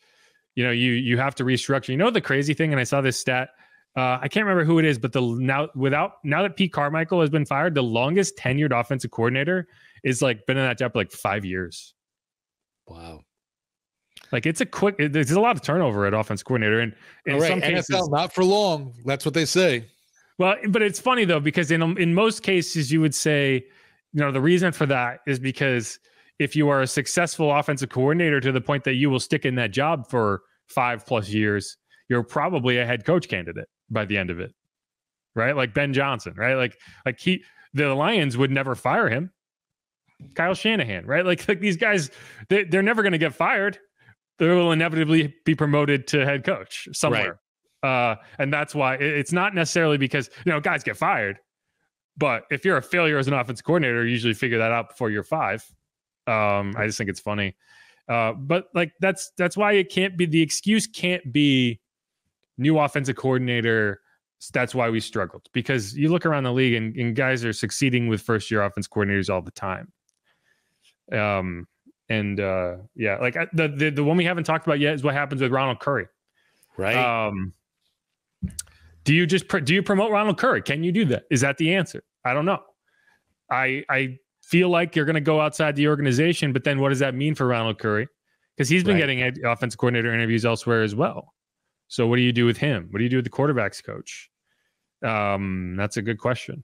you have to restructure. The crazy thing, and I saw this stat, I can't remember who it is, but now that Pete Carmichael has been fired, the longest tenured offensive coordinator is been in that job for 5 years. Wow. There's a lot of turnover at offensive coordinator, and in some cases, NFL, not for long. That's what they say. Well, but it's funny though, because in most cases you would say, the reason for that is because if you are a successful offensive coordinator to the point that you will stick in that job for 5+ years, you're probably a head coach candidate by the end of it, right? Like Ben Johnson, right? The Lions would never fire him. Kyle Shanahan, right? Like these guys, they're never going to get fired. They will inevitably be promoted to head coach somewhere. Right. And that's why it's not necessarily because, guys get fired, but if you're a failure as an offensive coordinator, you usually figure that out before you're 5. I just think it's funny. But that's why it can't be, the excuse can't be new offensive coordinator. That's why we struggled, because you look around the league and guys are succeeding with first year offense coordinators all the time. The one we haven't talked about yet is what happens with Ronald Curry. Right. Do you promote Ronald Curry? Can you do that? Is that the answer? I don't know. I feel like you're going to go outside the organization, but then what does that mean for Ronald Curry? Because he's been getting offensive coordinator interviews elsewhere as well. So what do you do with him? What do you do with the quarterbacks coach? That's a good question.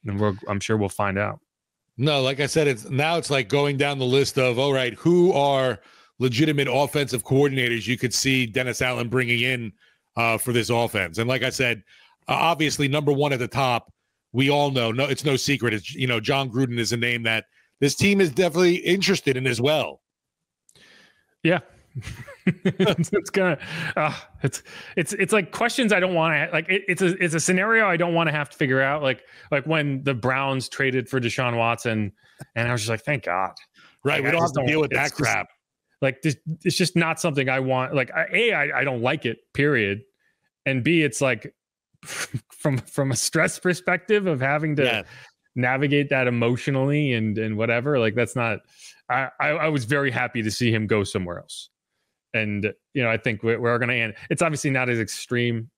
And I'm sure we'll find out. No, like I said, it's like going down the list of, all right, who are legitimate offensive coordinators you could see Dennis Allen bringing in for this offense. And like I said, obviously number one at the top, we all know, it's no secret. It's, John Gruden is a name that this team is definitely interested in as well. Yeah. it's like questions I don't want to it's a scenario I don't want to have to figure out. Like when the Browns traded for Deshaun Watson, and I was just like, thank God. Right. We don't have to deal with that crap. It's just not something I want. I don't like it, period. And B, it's like from a stress perspective of having to navigate that emotionally and whatever, that's not, I was very happy to see him go somewhere else. And, I think we're going to end. It's obviously not as extreme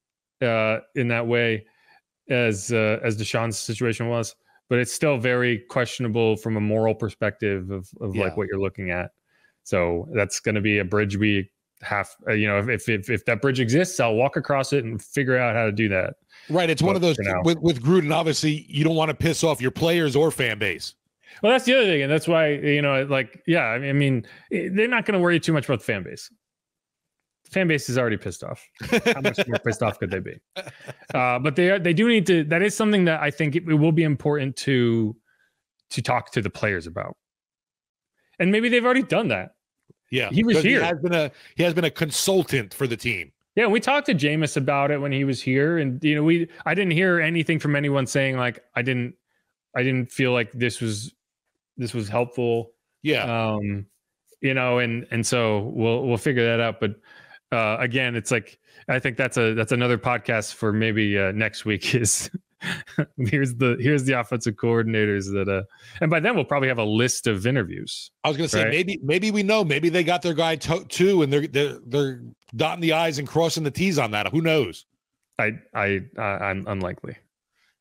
in that way as Deshaun's situation was, but it's still very questionable from a moral perspective of what you're looking at. So that's going to be a bridge we have, if that bridge exists, I'll walk across it and figure out how to do that. Right. It's one of those with Gruden, obviously you don't want to piss off your players or fan base. Well, that's the other thing. And that's why, I mean, they're not going to worry too much about the fan base. The fan base is already pissed off. How much more pissed off could they be? But they do need to, that is something that I think it will be important to talk to the players about. And maybe they've already done that. Yeah. He was here. He has been a consultant for the team. Yeah, we talked to Jameis about it when he was here, and I didn't hear anything from anyone saying I didn't feel like this was helpful. Yeah. And so we'll figure that out. But again, it's like, I think that's another podcast for maybe next week. Is here's the offensive coordinators that and by then we'll probably have a list of interviews. I was going to say, right? maybe we know, maybe they got their guy too, and they're dotting the I's and crossing the T's on that. Who knows? I'm unlikely.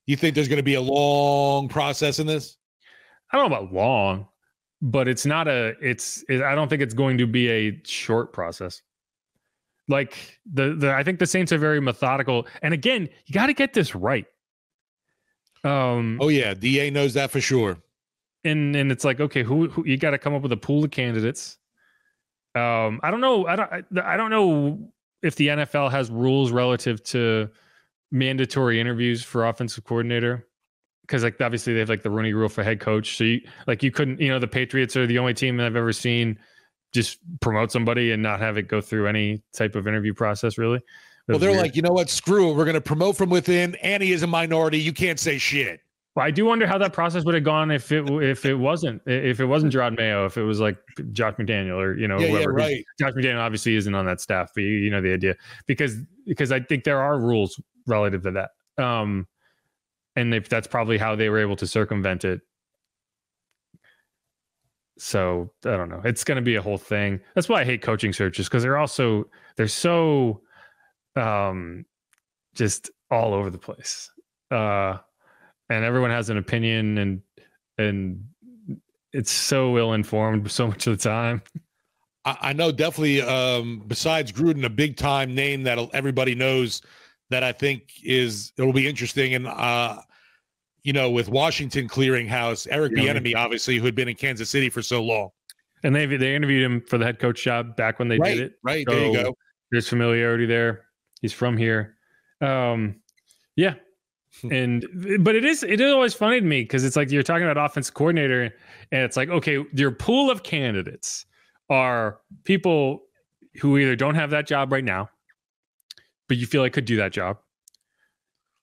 You think there's going to be a long process in this? I don't know about long. but it's not I don't think it's going to be a short process. Like I think the Saints are very methodical. And again, you got to get this right. Oh yeah. DA knows that for sure. And it's like, okay, who you got to come up with a pool of candidates. I don't know. I don't know if the NFL has rules relative to mandatory interviews for offensive coordinator. Because like obviously they have like the Rooney Rule for head coach. So you couldn't, the Patriots are the only team that I've ever seen just promote somebody and not have it go through any type of interview process, really. Well, they're weird. Like, you know what? Screw it. We're going to promote from within. Annie is a minority. You can't say shit. Well, I do wonder how that process would have gone if it wasn't Gerard Mayo, if it was like Josh McDaniel or whoever. Yeah, right. Josh McDaniel obviously isn't on that staff, but you know the idea because I think there are rules relative to that. And if that's probably how they were able to circumvent it. So I don't know. It's going to be a whole thing. That's why I hate coaching searches because they're so just all over the place. And everyone has an opinion and it's so ill-informed so much of the time. I know definitely besides Gruden, a big time name that everybody knows that I think it'll be interesting. And, with Washington clearing house, Eric Bieniemy, obviously, who had been in Kansas City for so long. And they interviewed him for the head coach job back when they did it. Right. So there you go. There's familiarity there. He's from here. Yeah. But it is always funny to me because it's like you're talking about offensive coordinator and it's like, okay, your pool of candidates are people who either don't have that job right now, but you feel like could do that job,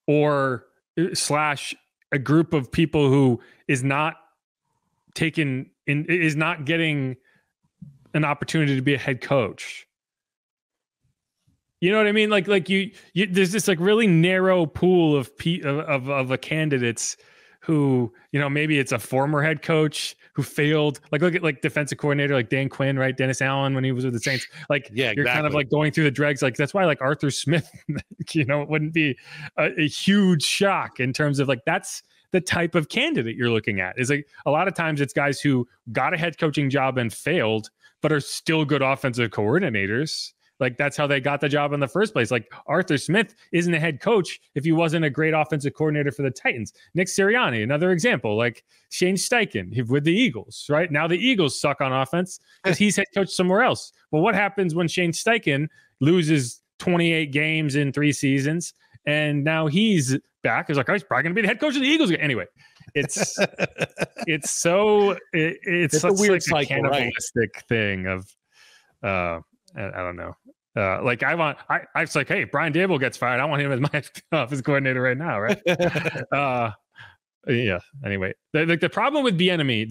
or / a group of people who is not getting an opportunity to be a head coach. You know what I mean? Like you there's this like really narrow pool of candidates who, maybe it's a former head coach who failed. Like look at like defensive coordinator, like Dan Quinn, right? Dennis Allen when he was with the Saints. Like yeah, you're kind of like going through the dregs. Like that's why like Arthur Smith, it wouldn't be a huge shock in terms of like that's the type of candidate you're looking at. Is like a lot of times it's guys who got a head coaching job and failed, but are still good offensive coordinators. Like that's how they got the job in the first place. Like Arthur Smith isn't a head coach if he wasn't a great offensive coordinator for the Titans. Nick Sirianni, another example, like Shane Steichen with the Eagles, right? Now the Eagles suck on offense because he's head coach somewhere else. Well, what happens when Shane Steichen loses 28 games in 3 seasons and now he's back? It's like, oh, he's probably going to be the head coach of the Eagles again. Anyway, it's such a weird like cycle, a cannibalistic thing of I don't know. Like I was like, hey, Brian Dable gets fired. I want him as my office coordinator right now, right? Yeah. Anyway, the problem with Bieniemy,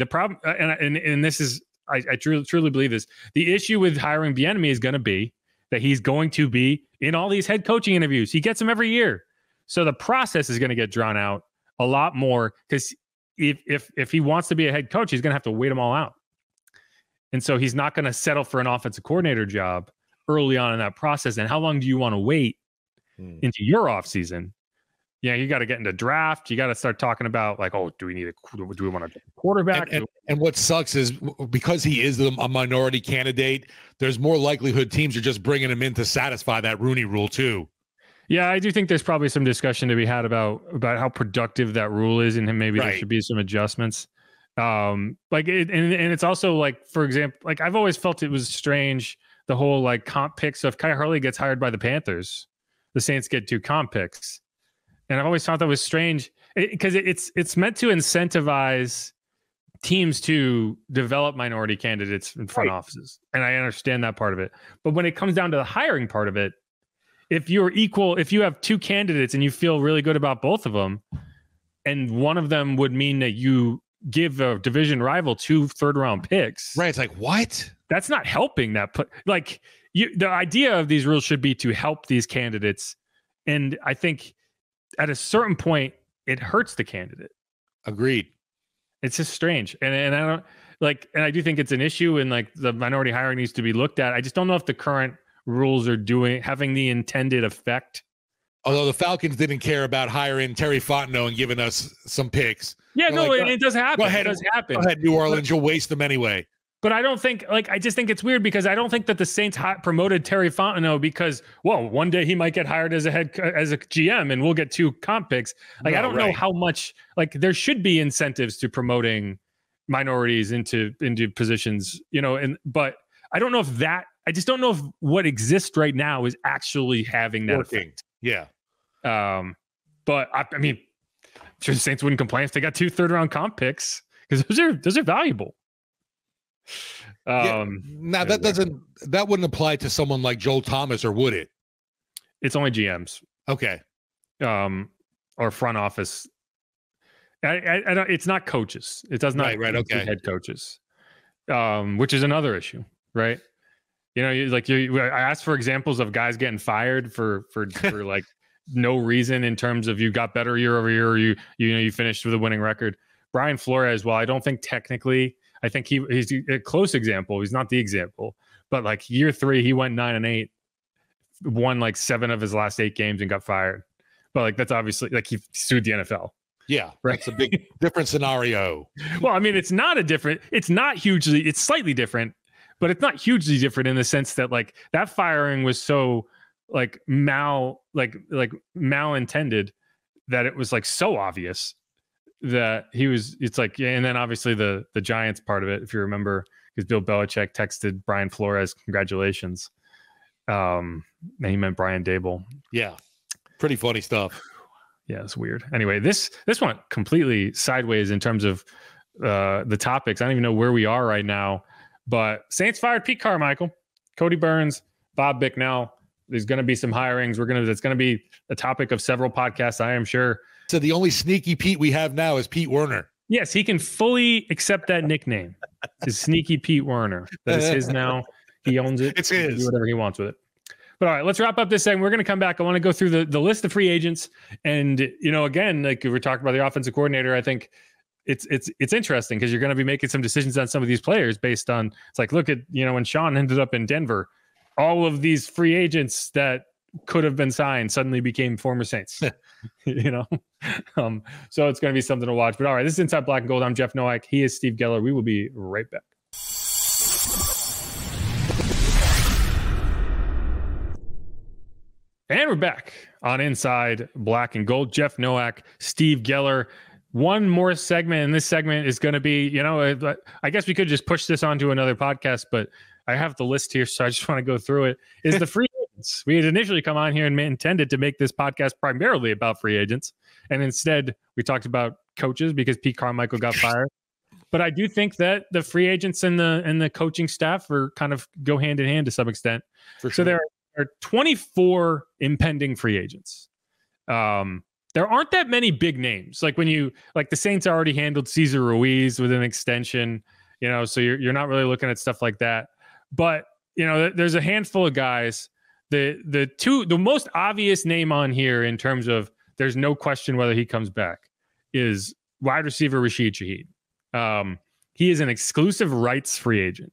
and this is, I truly believe this. The issue with hiring Bieniemy is going to be that he's going to be in all these head coaching interviews. He gets them every year, so the process is going to get drawn out a lot more because if he wants to be a head coach, he's going to have to wait them all out. And so he's not going to settle for an offensive coordinator job early on in that process. And how long do you want to wait into your offseason? Yeah, you got to get into draft. You got to start talking about like, oh, do we want a quarterback? And what sucks is because he is a minority candidate, there's more likelihood teams are just bringing him in to satisfy that Rooney Rule too. Yeah, I do think there's probably some discussion to be had about how productive that rule is, and maybe there should be some adjustments. And it's also like, for example, like I've always felt it was strange, the whole like comp picks. So if Kai Harley gets hired by the Panthers, the Saints get 2 comp picks. And I've always thought that was strange because it's meant to incentivize teams to develop minority candidates in front offices. And I understand that part of it. But when it comes down to the hiring part of it, if you have 2 candidates and you feel really good about both of them, and one of them would mean that you give a division rival 2 third-round picks. Right. It's like, what? That's not helping that. The idea of these rules should be to help these candidates. And I think at a certain point, it hurts the candidate. Agreed. It's just strange. And I don't and I do think it's an issue and like the minority hiring needs to be looked at. I just don't know if the current rules are having the intended effect. Although the Falcons didn't care about hiring Terry Fontenot and giving us some picks. Yeah, no, it does happen. Go ahead, it does happen. Go ahead, New Orleans. You'll waste them anyway. But I don't think, I just think it's weird because I don't think that the Saints promoted Terry Fontenot because, well, one day he might get hired as a GM and we'll get 2 comp picks. I don't know how much, there should be incentives to promoting minorities into positions, but I don't know if I just don't know if what exists right now is actually having that effect. Yeah. But I mean, I'm sure the Saints wouldn't complain if they got 2 third-round comp picks because those are valuable. Now that wouldn't apply to someone like Joel Thomas, or would it? It's only GMs. Okay. Or front office. I don't, it's not coaches. It does not okay. head coaches. Which is another issue, right? I asked for examples of guys getting fired for like no reason in terms of you got better year over year, or you finished with a winning record. Brian Flores, well, I don't think technically, I think he's a close example. He's not the example, but year 3, he went 9-8, won 7 of his last 8 games and got fired. But that's obviously he sued the NFL. Yeah, right. That's a big different scenario. Well, I mean, it's slightly different, but it's not hugely different in the sense that that firing was so malintended that it was so obvious that and then obviously the Giants part of it, if you remember, because Bill Belichick texted Brian Flores, congratulations. And he meant Brian Dable. Yeah. Pretty funny stuff. Yeah, it's weird. Anyway, this went completely sideways in terms of the topics. I don't even know where we are right now, but Saints fired Pete Carmichael, Cody Burns, Bob Bicknell. There's going to be some hirings. It's going to be a topic of several podcasts, I am sure. So the only sneaky Pete we have now is Pete Werner. Yes, he can fully accept that nickname. Is Sneaky Pete Werner. That is his now. He owns it. It's his. He can do whatever he wants with it. But all right, let's wrap up this segment. We're going to come back. I want to go through the list of free agents. And, again, we're talking about the offensive coordinator, I think it's interesting because you're going to be making some decisions on some of these players based on, look at, when Sean ended up in Denver, all of these free agents that could have been signed suddenly became former Saints, so it's going to be something to watch. But all right, this is Inside Black and Gold. I'm Jeff Nowak. He is Steve Geller. We will be right back. And we're back on Inside Black and Gold. Jeff Nowak, Steve Geller. One more segment, and this segment is going to be, I guess we could just push this onto another podcast, but I have the list here, so I just want to go through it. Is the free agents. We had initially come on here and intended to make this podcast primarily about free agents, and instead we talked about coaches because Pete Carmichael got fired. But I do think that the free agents and the coaching staff are kind of go hand in hand to some extent. For sure. So there are 24 impending free agents. There aren't that many big names. When the Saints already handled Cesar Ruiz with an extension, so you're not really looking at stuff like that. But, there's a handful of guys. The most obvious name on here in terms of there's no question whether he comes back is wide receiver Rashid Shaheed. He is an exclusive rights free agent.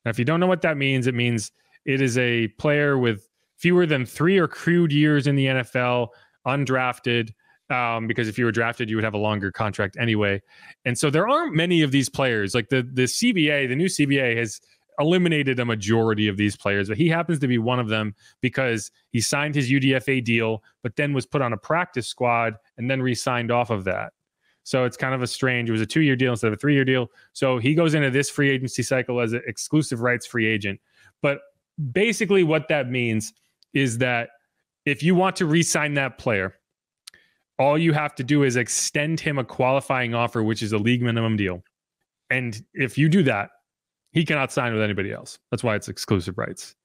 Now, if you don't know what that means, it means it is a player with fewer than 3 accrued years in the NFL, undrafted, because if you were drafted, you would have a longer contract anyway. And so there aren't many of these players. The CBA, the new CBA has eliminated a majority of these players, but he happens to be one of them because he signed his UDFA deal, but then was put on a practice squad and then re-signed off of that. So it's kind of it was a 2-year deal instead of a 3-year deal. So he goes into this free agency cycle as an exclusive rights free agent. But basically what that means is that if you want to re-sign that player, all you have to do is extend him a qualifying offer, which is a league minimum deal. And if you do that, he cannot sign with anybody else. That's why it's exclusive rights.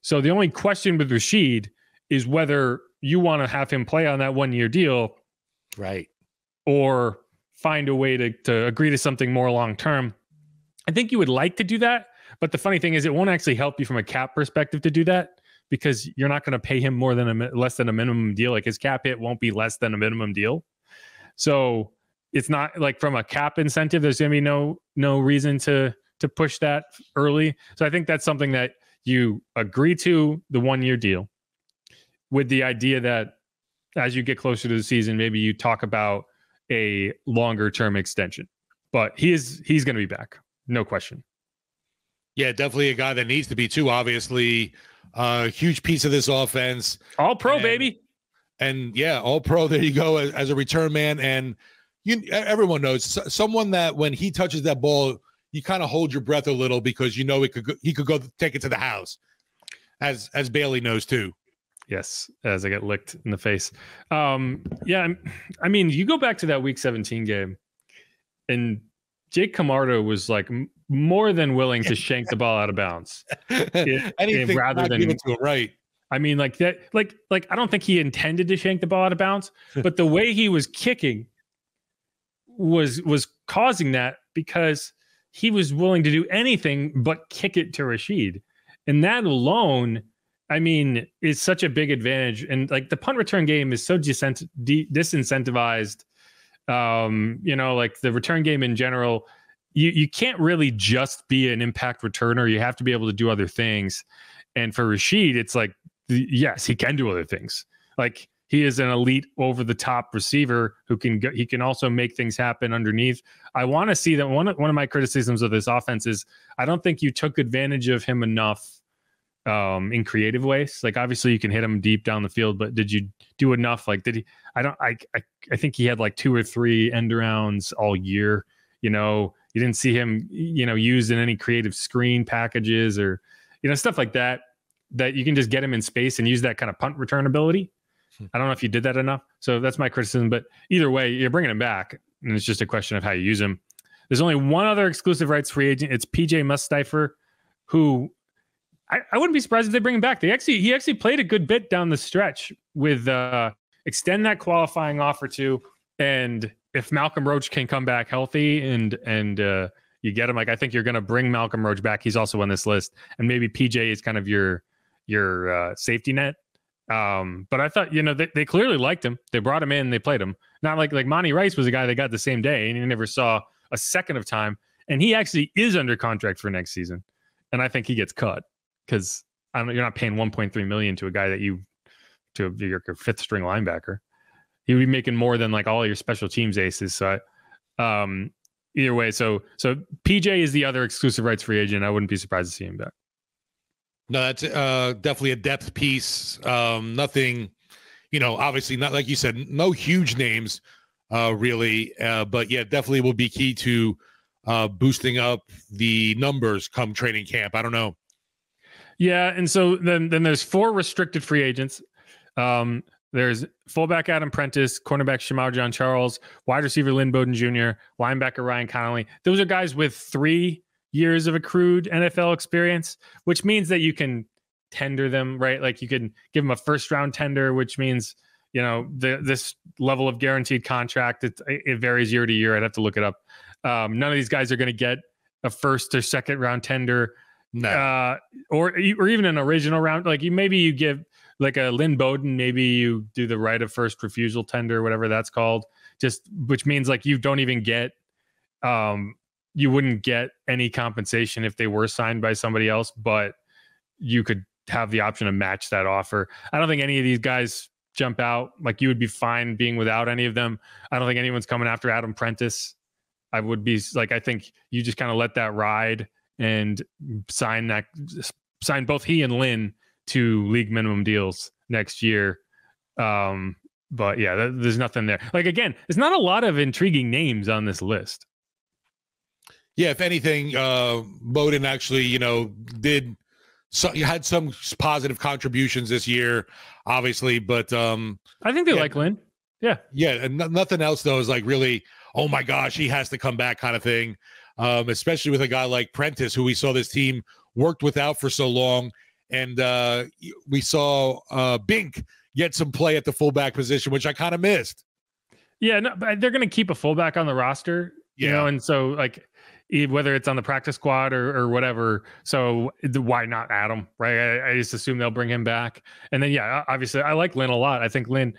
So the only question with Rashid is whether you want to have him play on that 1-year deal, right, or find a way to agree to something more long-term. I think you would like to do that, but the funny thing is it won't actually help you from a cap perspective to do that because you're not going to pay him less than a minimum deal. His cap hit won't be less than a minimum deal. So it's not from a cap incentive, there's going to be no reason to push that early. So I think that's something that you agree to, the 1-year deal, with the idea that as you get closer to the season, maybe you talk about a longer term extension. But he's going to be back, no question. Yeah, definitely a guy that needs to be too. Obviously, a huge piece of this offense. All pro, baby. And yeah, all pro. There you go as a return man. And everyone knows someone that when he touches that ball, you kind of hold your breath a little because he could go take it to the house, as Bailey knows too. Yes, as I get licked in the face. Yeah, I mean, you go back to that Week 17 game, and Jake Camardo was like more than willing to shank the ball out of bounds. Anything rather than give it to him, right? I mean, like that, like I don't think he intended to shank the ball out of bounds, but the way he was kicking was causing that because he was willing to do anything but kick it to Rashid. And that alone, I mean, is such a big advantage. And like the punt return game is so disincentivized. Like the return game in general, you can't really just be an impact returner. You have to be able to do other things. And for Rashid, it's like, yes, he can do other things. Like he is an elite over the top receiver who he can also make things happen underneath. I want to see that one of my criticisms of this offense is I don't think you took advantage of him enough in creative ways. Like obviously you can hit him deep down the field, but did you do enough? Like did he, I think he had like 2 or 3 end arounds all year. You didn't see him, used in any creative screen packages or, stuff like that you can just get him in space and use that kind of punt return ability. I don't know if you did that enough. So that's my criticism, but either way, you're bringing him back and it's just a question of how you use him. There's only one other exclusive rights free agent. It's PJ Mustipher, who I wouldn't be surprised if they bring him back. He actually played a good bit down the stretch with extend that qualifying offer to, and if Malcolm Roach can come back healthy and you get him, like I think you're going to bring Malcolm Roach back. He's also on this list, and maybe PJ is kind of your safety net. But I thought, they clearly liked him. They brought him in, they played him. Not like Monty Rice was a guy they got the same day and he never saw a second of time. And he actually is under contract for next season. And I think he gets cut because you're not paying $1.3 million to a guy to your 5th string linebacker. He would be making more than like all your special teams aces. So either way, so PJ is the other exclusive rights free agent. I wouldn't be surprised to see him back. No, that's definitely a depth piece. Nothing, obviously not like you said, no huge names really. But yeah, definitely will be key to boosting up the numbers come training camp. I don't know. Yeah. And so then there's 4 restricted free agents. There's fullback Adam Prentice, cornerback Shamar John Charles, wide receiver Lynn Bowden Jr., linebacker Ryan Connolly. Those are guys with 3 years of accrued NFL experience, which means that you can tender them, right? Like you can give them a 1st round tender, which means, this level of guaranteed contract, it varies year to year. I'd have to look it up. None of these guys are going to get a 1st or 2nd round tender, or even an original round. Like maybe you give like a Lynn Bowden, maybe you do the right of first refusal tender, whatever that's called, which means like you don't even get, you wouldn't get any compensation if they were signed by somebody else, but you could have the option to match that offer. I don't think any of these guys jump out. Like you would be fine being without any of them. I don't think anyone's coming after Adam Prentice. I would be like, I think you just kind of let that ride and sign both he and Lynn to league minimum deals next year. But yeah, there's nothing there. Like, again, there's not a lot of intriguing names on this list. Yeah, if anything, Bowden actually, had some positive contributions this year, obviously, but I think they like Lynn. Yeah. Yeah, and nothing else though is like really, oh my gosh, he has to come back kind of thing. Especially with a guy like Prentice, who we saw this team worked without for so long, and we saw Bink get some play at the fullback position, which I kind of missed. Yeah, no, but they're going to keep a fullback on the roster, and so like, whether it's on the practice squad or whatever. So why not add him, right? I just assume they'll bring him back. And then, yeah, obviously I like Lynn a lot. I think Lynn,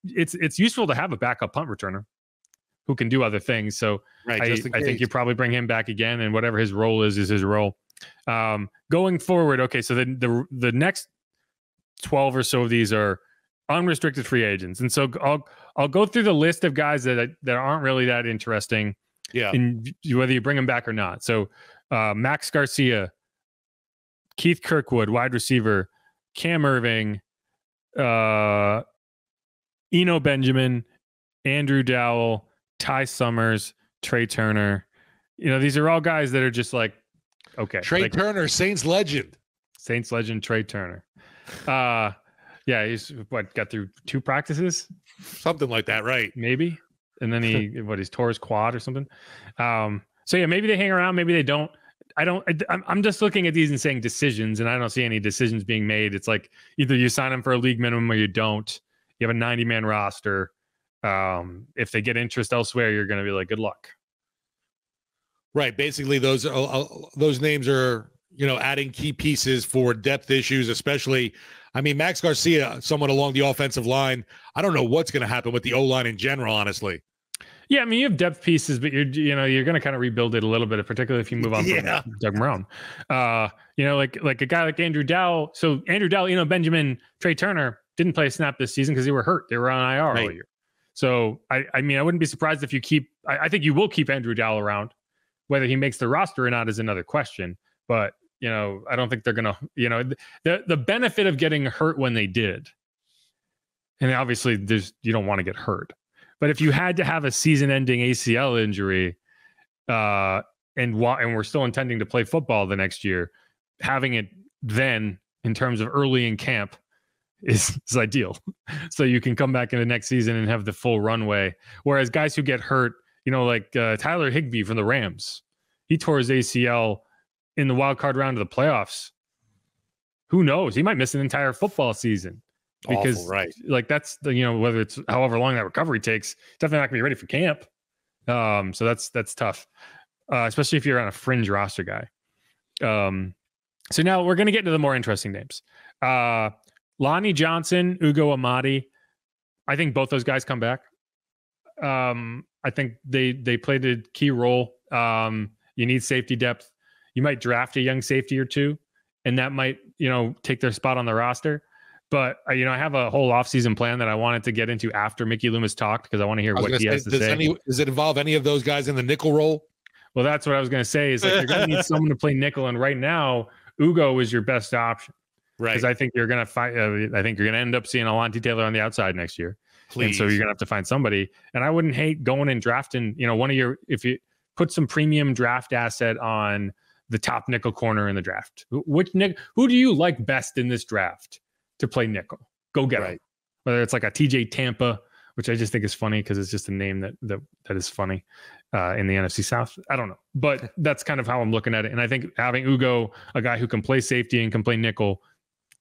it's useful to have a backup punt returner who can do other things. So right, I think you probably bring him back again, and whatever his role is his role. Going forward. Okay. So then the next 12 or so of these are unrestricted free agents. And so I'll go through the list of guys that aren't really that interesting. Yeah. In whether you bring them back or not. So Max Garcia, Keith Kirkwood, wide receiver, Cam Irving, Eno Benjamin, Andrew Dowell, Ty Summers, Trey Turner. These are all guys that are just like, okay. Trey Turner, Saints legend, Trey Turner. Yeah, he's got through 2 practices? Something like that, right? Maybe. And then he's tore his quad or something. So yeah, maybe they hang around, maybe they don't. I'm just looking at these and saying decisions, and I don't see any decisions being made. It's like either you sign them for a league minimum or you don't. You have a 90-man roster. If they get interest elsewhere, you're going to be like, good luck. Right. Basically, those names are, adding key pieces for depth issues, especially. I mean, Max Garcia, someone along the offensive line. I don't know what's going to happen with the O-line in general, honestly. Yeah, I mean, you have depth pieces, but you're going to kind of rebuild it a little bit, particularly if you move on from Doug Marrone. Like a guy like Andrew Dowell. So Andrew Dowell, Benjamin, Trey Turner didn't play a snap this season because they were hurt. They were on IR all year. So I mean, I wouldn't be surprised if you keep. I think you will keep Andrew Dowell around. Whether he makes the roster or not is another question. But I don't think they're gonna. The benefit of getting hurt when they did, and obviously you don't want to get hurt. But if you had to have a season-ending ACL injury, and we're still intending to play football the next year, having it then in terms of early in camp is ideal. So you can come back in the next season and have the full runway. Whereas guys who get hurt, like Tyler Higbee from the Rams, he tore his ACL in the wild card round of the playoffs. Who knows? He might miss an entire football season. Because awful, right. Like that's whether it's however long that recovery takes, definitely not gonna be ready for camp. So that's tough, especially if you're on a fringe roster guy. So now we're gonna get into the more interesting names. Lonnie Johnson, Ugo Amadi. I think both those guys come back. I think they played a key role. You need safety depth. You might draft a young safety or two, and that might take their spot on the roster. But I have a whole offseason plan that I wanted to get into after Mickey Loomis talked because I want to hear what he has to say. Does it involve any of those guys in the nickel role? Well, that's what I was going to say. Is like you're going to need someone to play nickel, and right now Ugo is your best option, right? Because I think you're going to find. I think you're going to end up seeing Alontae Taylor on the outside next year, and so you're going to have to find somebody. And I wouldn't hate going and drafting. If you put some premium draft asset on the top nickel corner in the draft. Who do you like best in this draft to play nickel? Go get it. Whether it's like a TJ Tampa, which I just think is funny because it's just a name that is funny in the NFC South. I don't know, but that's kind of how I'm looking at it. And I think having Ugo, a guy who can play safety and can play nickel,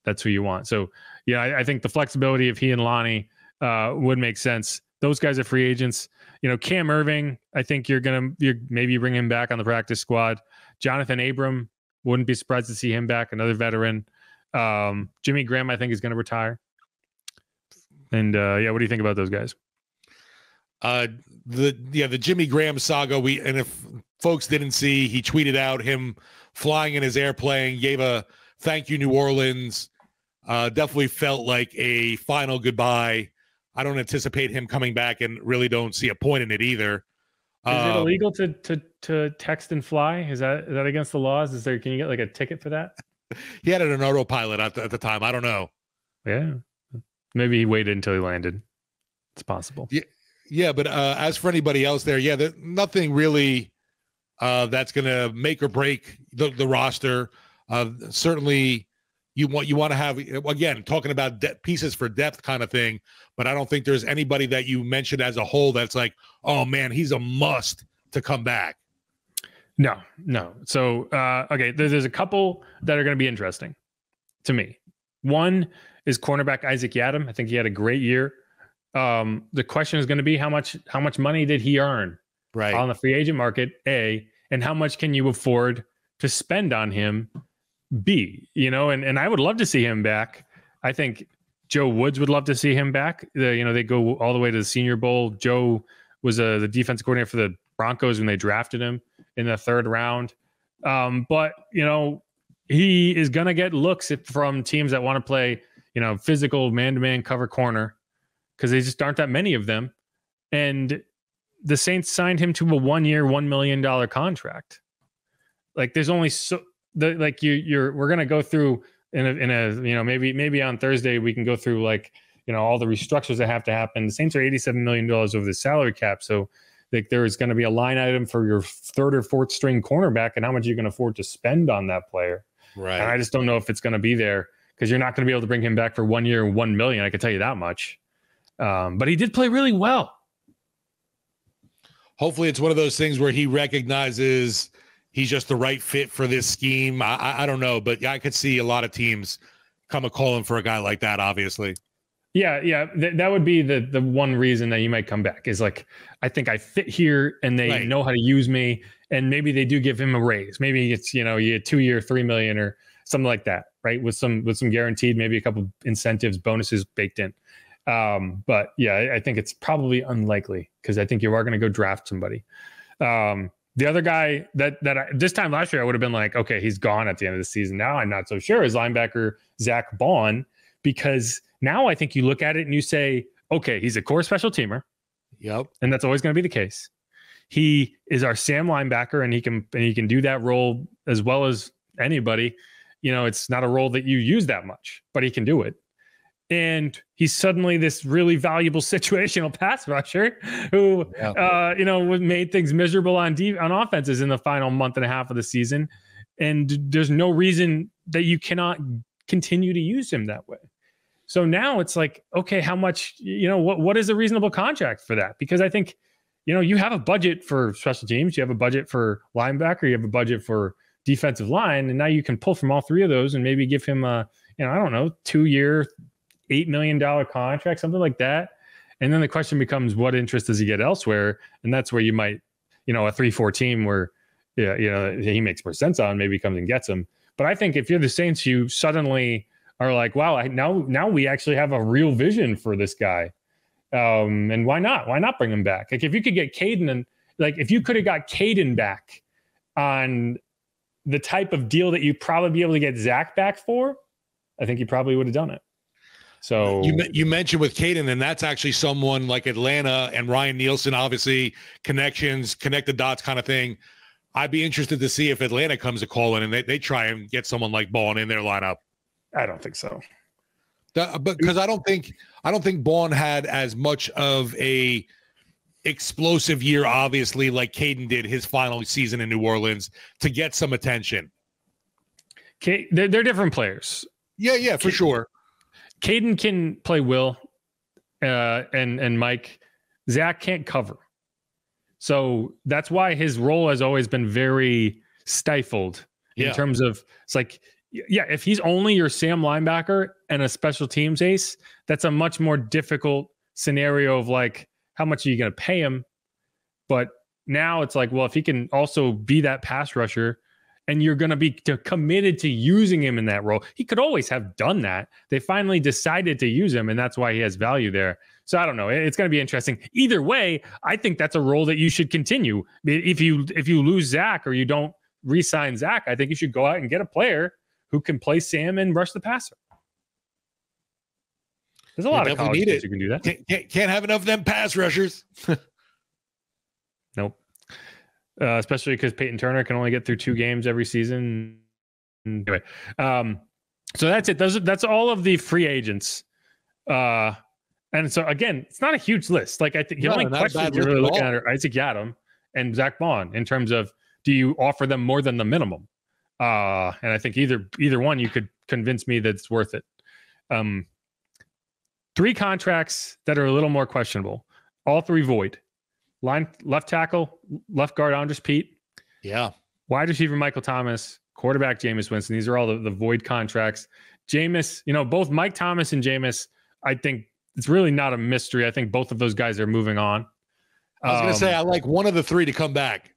that's who you want. So yeah, I think the flexibility of he and Lonnie would make sense. Those guys are free agents. Cam Irving, I think you're maybe bring him back on the practice squad. Jonathan Abram, wouldn't be surprised to see him back, another veteran. Jimmy Graham, I think, is going to retire. And what do you think about those guys? The Jimmy Graham saga. And if folks didn't see, he tweeted out him flying in his airplane, gave a thank you, New Orleans. Definitely felt like a final goodbye. I don't anticipate him coming back, and really don't see a point in it either. Is it illegal to text and fly? Is that against the laws? Can you get like a ticket for that? He had it an autopilot at the time. I don't know. Yeah. Maybe he waited until he landed. It's possible. Yeah, but as for anybody else there, nothing really that's going to make or break the roster. Certainly, you want to have, again, talking about pieces for depth kind of thing, but I don't think there's anybody that you mentioned as a whole that's like, oh, man, he's a must to come back. No. So, okay, there's a couple that are going to be interesting to me. One is cornerback Isaac Yiadom. I think he had a great year. The question is going to be how much money did he earn on the free agent market, A, and how much can you afford to spend on him, B, and I would love to see him back. I think Joe Woods would love to see him back. They go all the way to the Senior Bowl. Joe was the defensive coordinator for the Broncos when they drafted him in the third round. But he is going to get looks from teams that want to play, physical man-to-man cover corner, because they just aren't that many of them. And the Saints signed him to a 1-year, $1 million contract. Like, there's only we're going to go through in a maybe on Thursday we can go through all the restructures that have to happen. The Saints are $87 million over the salary cap. So there is going to be a line item for your third or fourth string cornerback and how much you can afford to spend on that player. Right. And I just don't know if it's going to be there, because you're not going to be able to bring him back for 1 year, $1 million. I can tell you that much. But he did play really well. Hopefully it's one of those things where he recognizes he's just the right fit for this scheme. I don't know, but I could see a lot of teams come a calling for a guy like that, obviously. Yeah. That would be the one reason that you might come back, is like, I think I fit here and they know how to use me, and maybe they do give him a raise. Maybe it's, you get 2 year, $3 million or something like that, right? With some guaranteed, maybe a couple incentives, bonuses baked in. But yeah, I think it's probably unlikely, because I think you are going to go draft somebody. The other guy that this time last year I would have been like, okay, he's gone at the end of the season. Now I'm not so sure, is linebacker Zach Bond, because now I think you look at it and you say, okay, he's a core special teamer. Yep. And that's always going to be the case. He is our Sam linebacker, and he can do that role as well as anybody. It's not a role that you use that much, but he can do it. And he's suddenly this really valuable situational pass rusher who, made things miserable on offenses in the final month and a half of the season. And there's no reason that you cannot continue to use him that way. So now it's like, okay, how much, what is a reasonable contract for that? Because I think, you have a budget for special teams, you have a budget for linebacker, you have a budget for defensive line, and now you can pull from all three of those and maybe give him a, 2-year, $8 million contract, something like that. And then the question becomes, what interest does he get elsewhere? And that's where you might, a 3-4 team where, he makes more sense on, maybe comes and gets him. But I think if you're the Saints, you suddenly are like, wow, now we actually have a real vision for this guy. And why not? Why not bring him back? Like, if you could get Caden, and if you could have got Caden back on the type of deal that you'd probably be able to get Zach back for, I think you probably would have done it. So you mentioned with Caden, and that's actually someone like Atlanta and Ryan Nielsen, obviously connections, connect the dots kind of thing. I'd be interested to see if Atlanta comes a call in and they try and get someone like Bond in their lineup. I don't think so. But because I don't think Bond had as much of a explosive year, obviously, like Caden did his final season in New Orleans, to get some attention. Okay, they're different players. Yeah, for sure. Caden can play Will and Mike. Zach can't cover. So that's why his role has always been very stifled in terms of, it's like, if he's only your Sam linebacker and a special teams ace, that's a much more difficult scenario of like, how much are you going to pay him? But now it's like, well, if he can also be that pass rusher, and you're going to be committed to using him in that role. He could always have done that. They finally decided to use him, and that's why he has value there. So I don't know. It's going to be interesting. Either way, I think that's a role that you should continue. If you lose Zach or you don't re-sign Zach, I think you should go out and get a player who can play Sam and rush the passer. There's a lot of college kids who can do that. Can't have enough of them pass rushers. Nope. Especially because Peyton Turner can only get through 2 games every season. Anyway, so that's it. That's all of the free agents. And so again, it's not a huge list. Like, I think the only questions you're really looking at are Isaac Yiadom and Zach Bond in terms of, do you offer them more than the minimum? And I think either one, you could convince me that it's worth it. 3 contracts that are a little more questionable. All 3 void. Left tackle, left guard Andres Pete. Yeah. Wide receiver Michael Thomas, quarterback Jameis Winston. These are all the void contracts. Jameis, both Mike Thomas and Jameis, I think it's really not a mystery. I think both of those guys are moving on. I was going to say, I like one of the 3 to come back.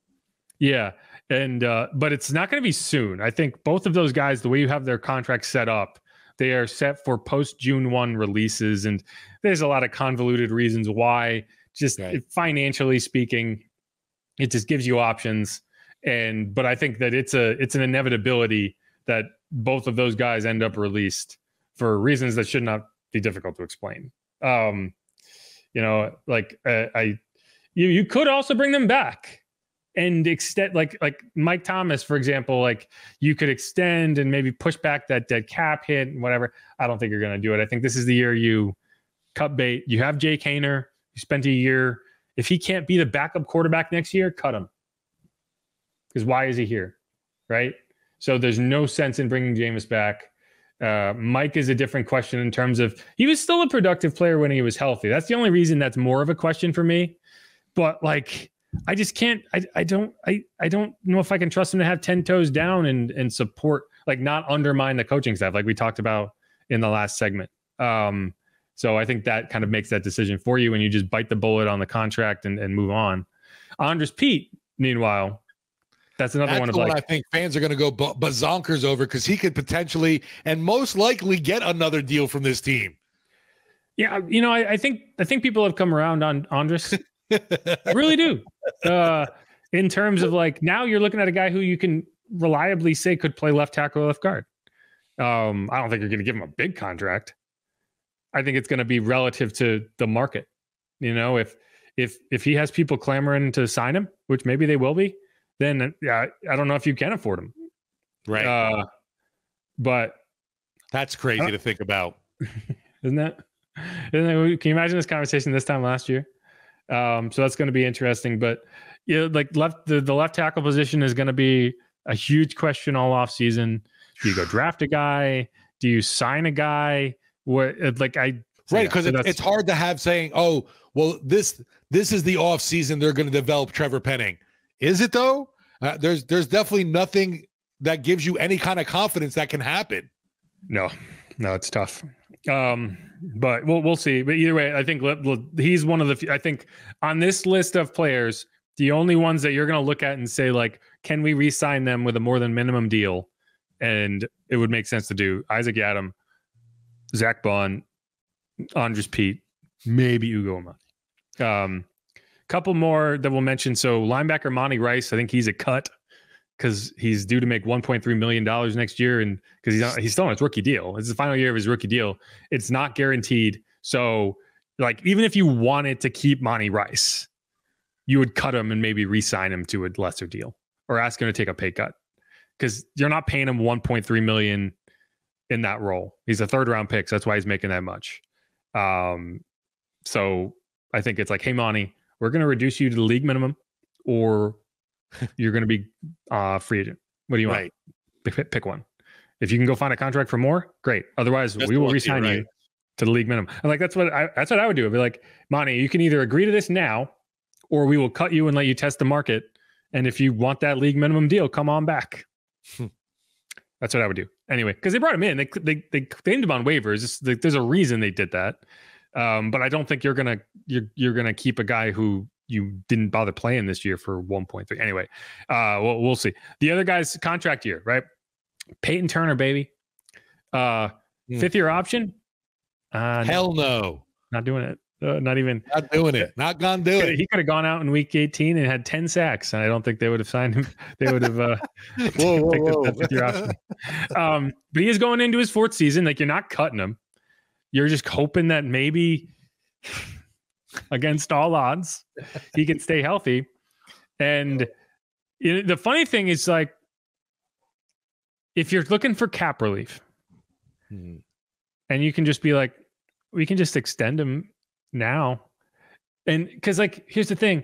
Yeah. And, but it's not going to be soon. I think both of those guys, the way you have their contracts set up, they are set for post June 1 releases. And there's a lot of convoluted reasons why. Just financially speaking, it just gives you options. But I think that it's an inevitability that both of those guys end up released for reasons that should not be difficult to explain. You could also bring them back and extend, like Mike Thomas, for example. Like, you could extend and maybe push back that dead cap hit and whatever. I don't think you're going to do it. I think this is the year you cut bait. You have Jake Haener. You spent a year. If he can't be the backup quarterback next year, cut him. Because why is he here, right? So there's no sense in bringing Jameis back. Mike is a different question in terms of, he was still a productive player when he was healthy. That's the only reason that's more of a question for me. But like, I just can't. I don't know if I can trust him to have 10 toes down and support, like, not undermine the coaching staff, like we talked about in the last segment. So I think that kind of makes that decision for you, and you just bite the bullet on the contract and move on. Andres Pete, meanwhile, that's another one of, like, I think fans are going to go bazonkers over, because he could potentially and most likely get another deal from this team. Yeah, I think people have come around on Andres. I really do. In terms of, like, now you're looking at a guy who you can reliably say could play left tackle or left guard. I don't think you're going to give him a big contract. I think it's going to be relative to the market. If he has people clamoring to sign him, which maybe they will be, then I don't know if you can afford him. Right. But that's crazy to think about. Isn't it? Can you imagine this conversation this time last year? So that's going to be interesting. But like, the left tackle position is going to be a huge question all off season. Do you go draft a guy? Do you sign a guy? Because it's hard to have saying, oh, well, this is the off season, they're going to develop Trevor Penning. Is it though? There's definitely nothing that gives you any kind of confidence that can happen. No, it's tough. But we'll see. But either way, I think he's one of the. I think on this list of players, the only ones that you're going to look at and say, like, can we re-sign them with a more than minimum deal, and it would make sense to do Isaac Yiadom, Zach Bond, Andres Pete, maybe Ugo Amadi. Couple more that we'll mention. So linebacker Monty Rice, I think he's a cut, because he's due to make $1.3 million next year, and because he's still on his rookie deal. It's the final year of his rookie deal. It's not guaranteed. So, like, even if you wanted to keep Monty Rice, you would cut him and maybe re-sign him to a lesser deal, or ask him to take a pay cut, because you're not paying him $1.3 million in that role. He's a third-round pick, so that's why he's making that much. So I think it's like, hey, Monty, we're going to reduce you to the league minimum, or you're going to be free agent. What do you want? Pick one. If you can go find a contract for more, great. Otherwise, we will re-sign you to the league minimum. And like, that's what I would do. I'd be like, Monty, you can either agree to this now, or we will cut you and let you test the market. And if you want that league minimum deal, come on back. That's what I would do. Anyway, because they brought him in. They claimed him on waivers. There's a reason they did that. But I don't think you're gonna keep a guy who you didn't bother playing this year for 1.3. Anyway, we'll see. The other guy's contract year, right? Peyton Turner, baby. 5th year option. Hell no. Not doing it. Not doing it. Not gonna do it. He could have gone out in week 18 and had 10 sacks, and I don't think they would have signed him. They would have picked up that 5th year option. But he is going into his 4th season. Like, you're not cutting him. You're just hoping that maybe, against all odds, he can stay healthy. And the funny thing is, like, if you're looking for cap relief, and you can just be like, we can just extend him now. And because, like, here's the thing,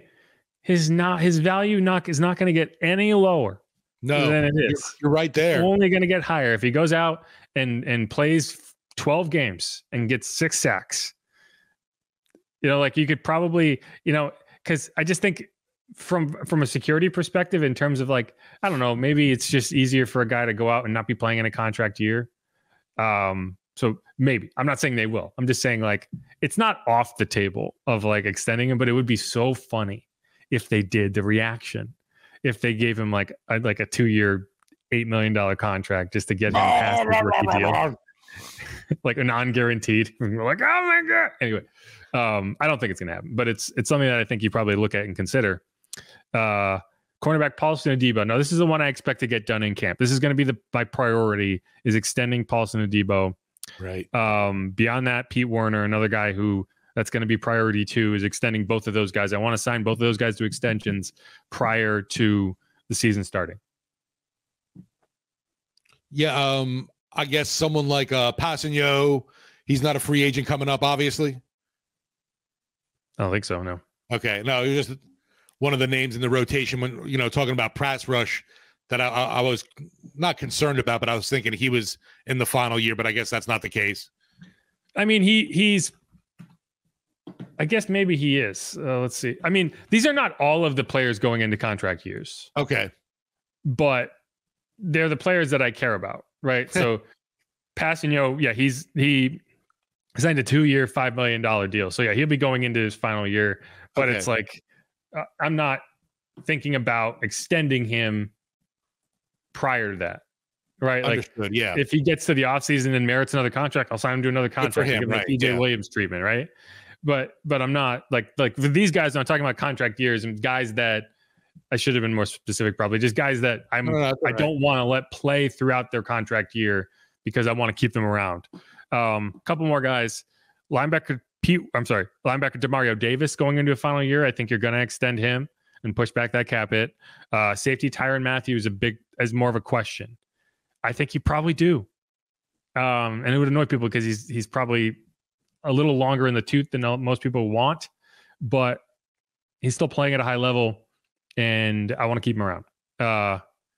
his value is not going to get any lower than it is. You're right there. It's only going to get higher if he goes out and plays 12 games and gets 6 sacks. Like, you could probably, because I just think from a security perspective, in terms of, like, I don't know, maybe it's just easier for a guy to go out and not be playing in a contract year. So maybe, I'm not saying they will. I'm just saying, like, it's not off the table of, like, extending him, but it would be so funny if they did. The reaction, if they gave him like a 2-year, $8 million contract just to get him past his rookie deal. Like a non-guaranteed. We're like, oh my God. Anyway, I don't think it's going to happen, but it's something that I think you probably look at and consider. Cornerback Paulson Adebo. Now, this is the one I expect to get done in camp. This is going to be my priority, is extending Paulson Adebo. Right. Beyond that, Pete Werner, another guy who that's going to be priority 2, is extending both of those guys. I want to sign both of those guys to extensions prior to the season starting. Yeah. I guess someone like Passanio, he's not a free agent coming up, obviously. I don't think so. No. Okay. No, he was just one of the names in the rotation when, talking about pass rush that I was not concerned about, but I was thinking he was in the final year, but I guess that's not the case. I mean, he's, I guess maybe he is. Let's see. I mean, these are not all of the players going into contract years. Okay. But they're the players that I care about, right? So Passanio, yeah, he signed a 2-year, $5 million deal. So yeah, he'll be going into his final year, but It's like, I'm not thinking about extending him prior to that, right? Understood, like, yeah. if he gets to the offseason and merits another contract, I'll sign him to another contract. Him, give him right, the TJ Williams treatment, right? But I'm not like for these guys, I'm talking about contract years and guys that I should have been more specific, probably just guys that I don't want to let play throughout their contract year because I want to keep them around. Couple more guys, linebacker Demario Davis going into a final year. I think you're going to extend him and push back that cap hit. Safety Tyrann Mathieu is more of a question. I think you probably do. And it would annoy people because he's probably a little longer in the tooth than most people want, but he's still playing at a high level and I want to keep him around.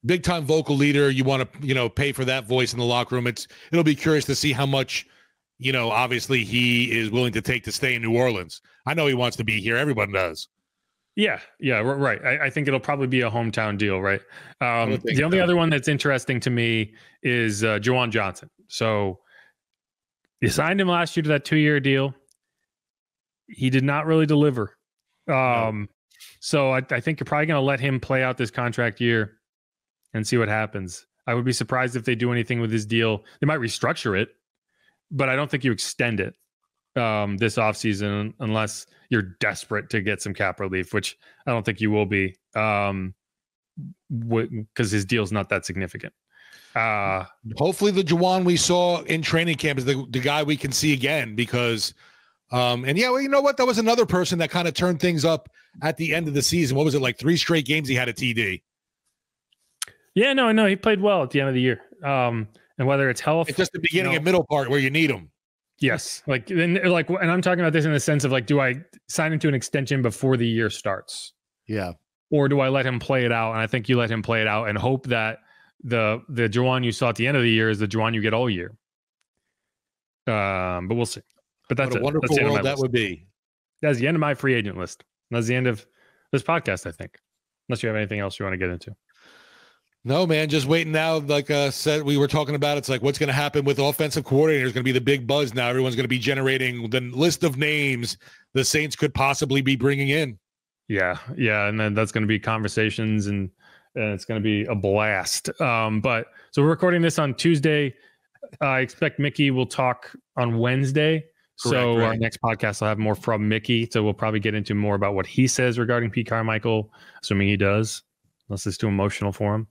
Big time vocal leader. You want to, pay for that voice in the locker room. It'll be curious to see how much, obviously he is willing to take to stay in New Orleans. I know he wants to be here. Everyone does. Yeah, right. I think it'll probably be a hometown deal, right? The only other one that's interesting to me is Juwan Johnson. So you signed him last year to that 2-year deal. He did not really deliver. No. So I think you're probably going to let him play out this contract year and see what happens. I would be surprised if they do anything with his deal. They might restructure it, but I don't think you extend it this offseason unless you're desperate to get some cap relief, which I don't think you will be because his deal's not that significant. Hopefully the Juwan we saw in training camp is the guy we can see again because well, you know what? That was another person that kind of turned things up at the end of the season. What was it, like 3 straight games he had a TD? Yeah, no, he played well at the end of the year. And whether it's health, it's just the beginning and middle part where you need him. Yes, and I'm talking about this in the sense of do I sign into an extension before the year starts? Yeah, or do I let him play it out? And I think you let him play it out and hope that the Juwan you saw at the end of the year is the Juwan you get all year. But we'll see. But that's what a wonderful world that would be. That's the end of my free agent list. That's the end of this podcast, I think. Unless you have anything else you want to get into. No, man, just waiting now. Like I said, we were talking about, it's like what's going to happen with offensive coordinators going to be the big buzz now. Everyone's going to be generating the list of names the Saints could possibly be bringing in. Yeah. And then that's going to be conversations and it's going to be a blast. But so we're recording this on Tuesday. I expect Mickey will talk on Wednesday. Correct, our next podcast will have more from Mickey. So we'll probably get into more about what he says regarding Pete Carmichael, assuming he does, unless it's too emotional for him.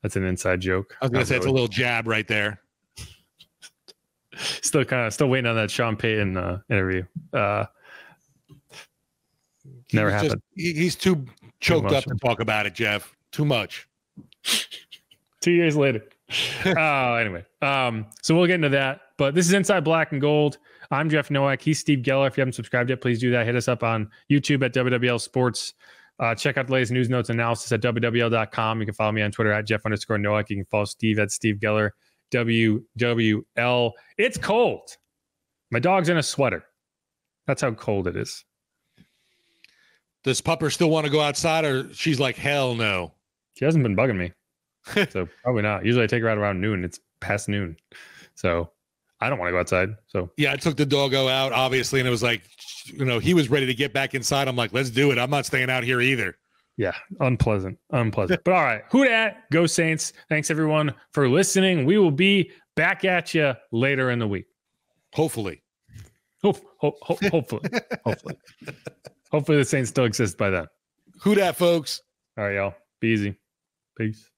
That's an inside joke. I was going to say it's a little jab right there. Still waiting on that Sean Payton interview. Never happened. He's too choked up to talk about it, Jeff. Too much. 2 years later. Anyway, so we'll get into that. But this is Inside Black and Gold. I'm Jeff Nowak. He's Steve Geller. If you haven't subscribed yet, please do that. Hit us up on YouTube at WWL Sports. Check out the latest news, notes, analysis at WWL.com. You can follow me on Twitter at Jeff_Nowak. You can follow Steve at Steve Geller, WWL. It's cold. My dog's in a sweater. That's how cold it is. Does Pupper still want to go outside, or she's like, hell no? She hasn't been bugging me. So probably not. Usually I take her out around noon. It's past noon. So I don't want to go outside. So yeah, I took the doggo out, obviously, and it was like, he was ready to get back inside. I'm like, let's do it. I'm not staying out here either. Yeah, unpleasant. But all right, who dat? Go Saints. Thanks everyone for listening. We will be back at you later in the week. Hopefully. Hopefully. Hopefully the Saints still exist by then. Who dat, folks? All right, y'all. Be easy. Peace.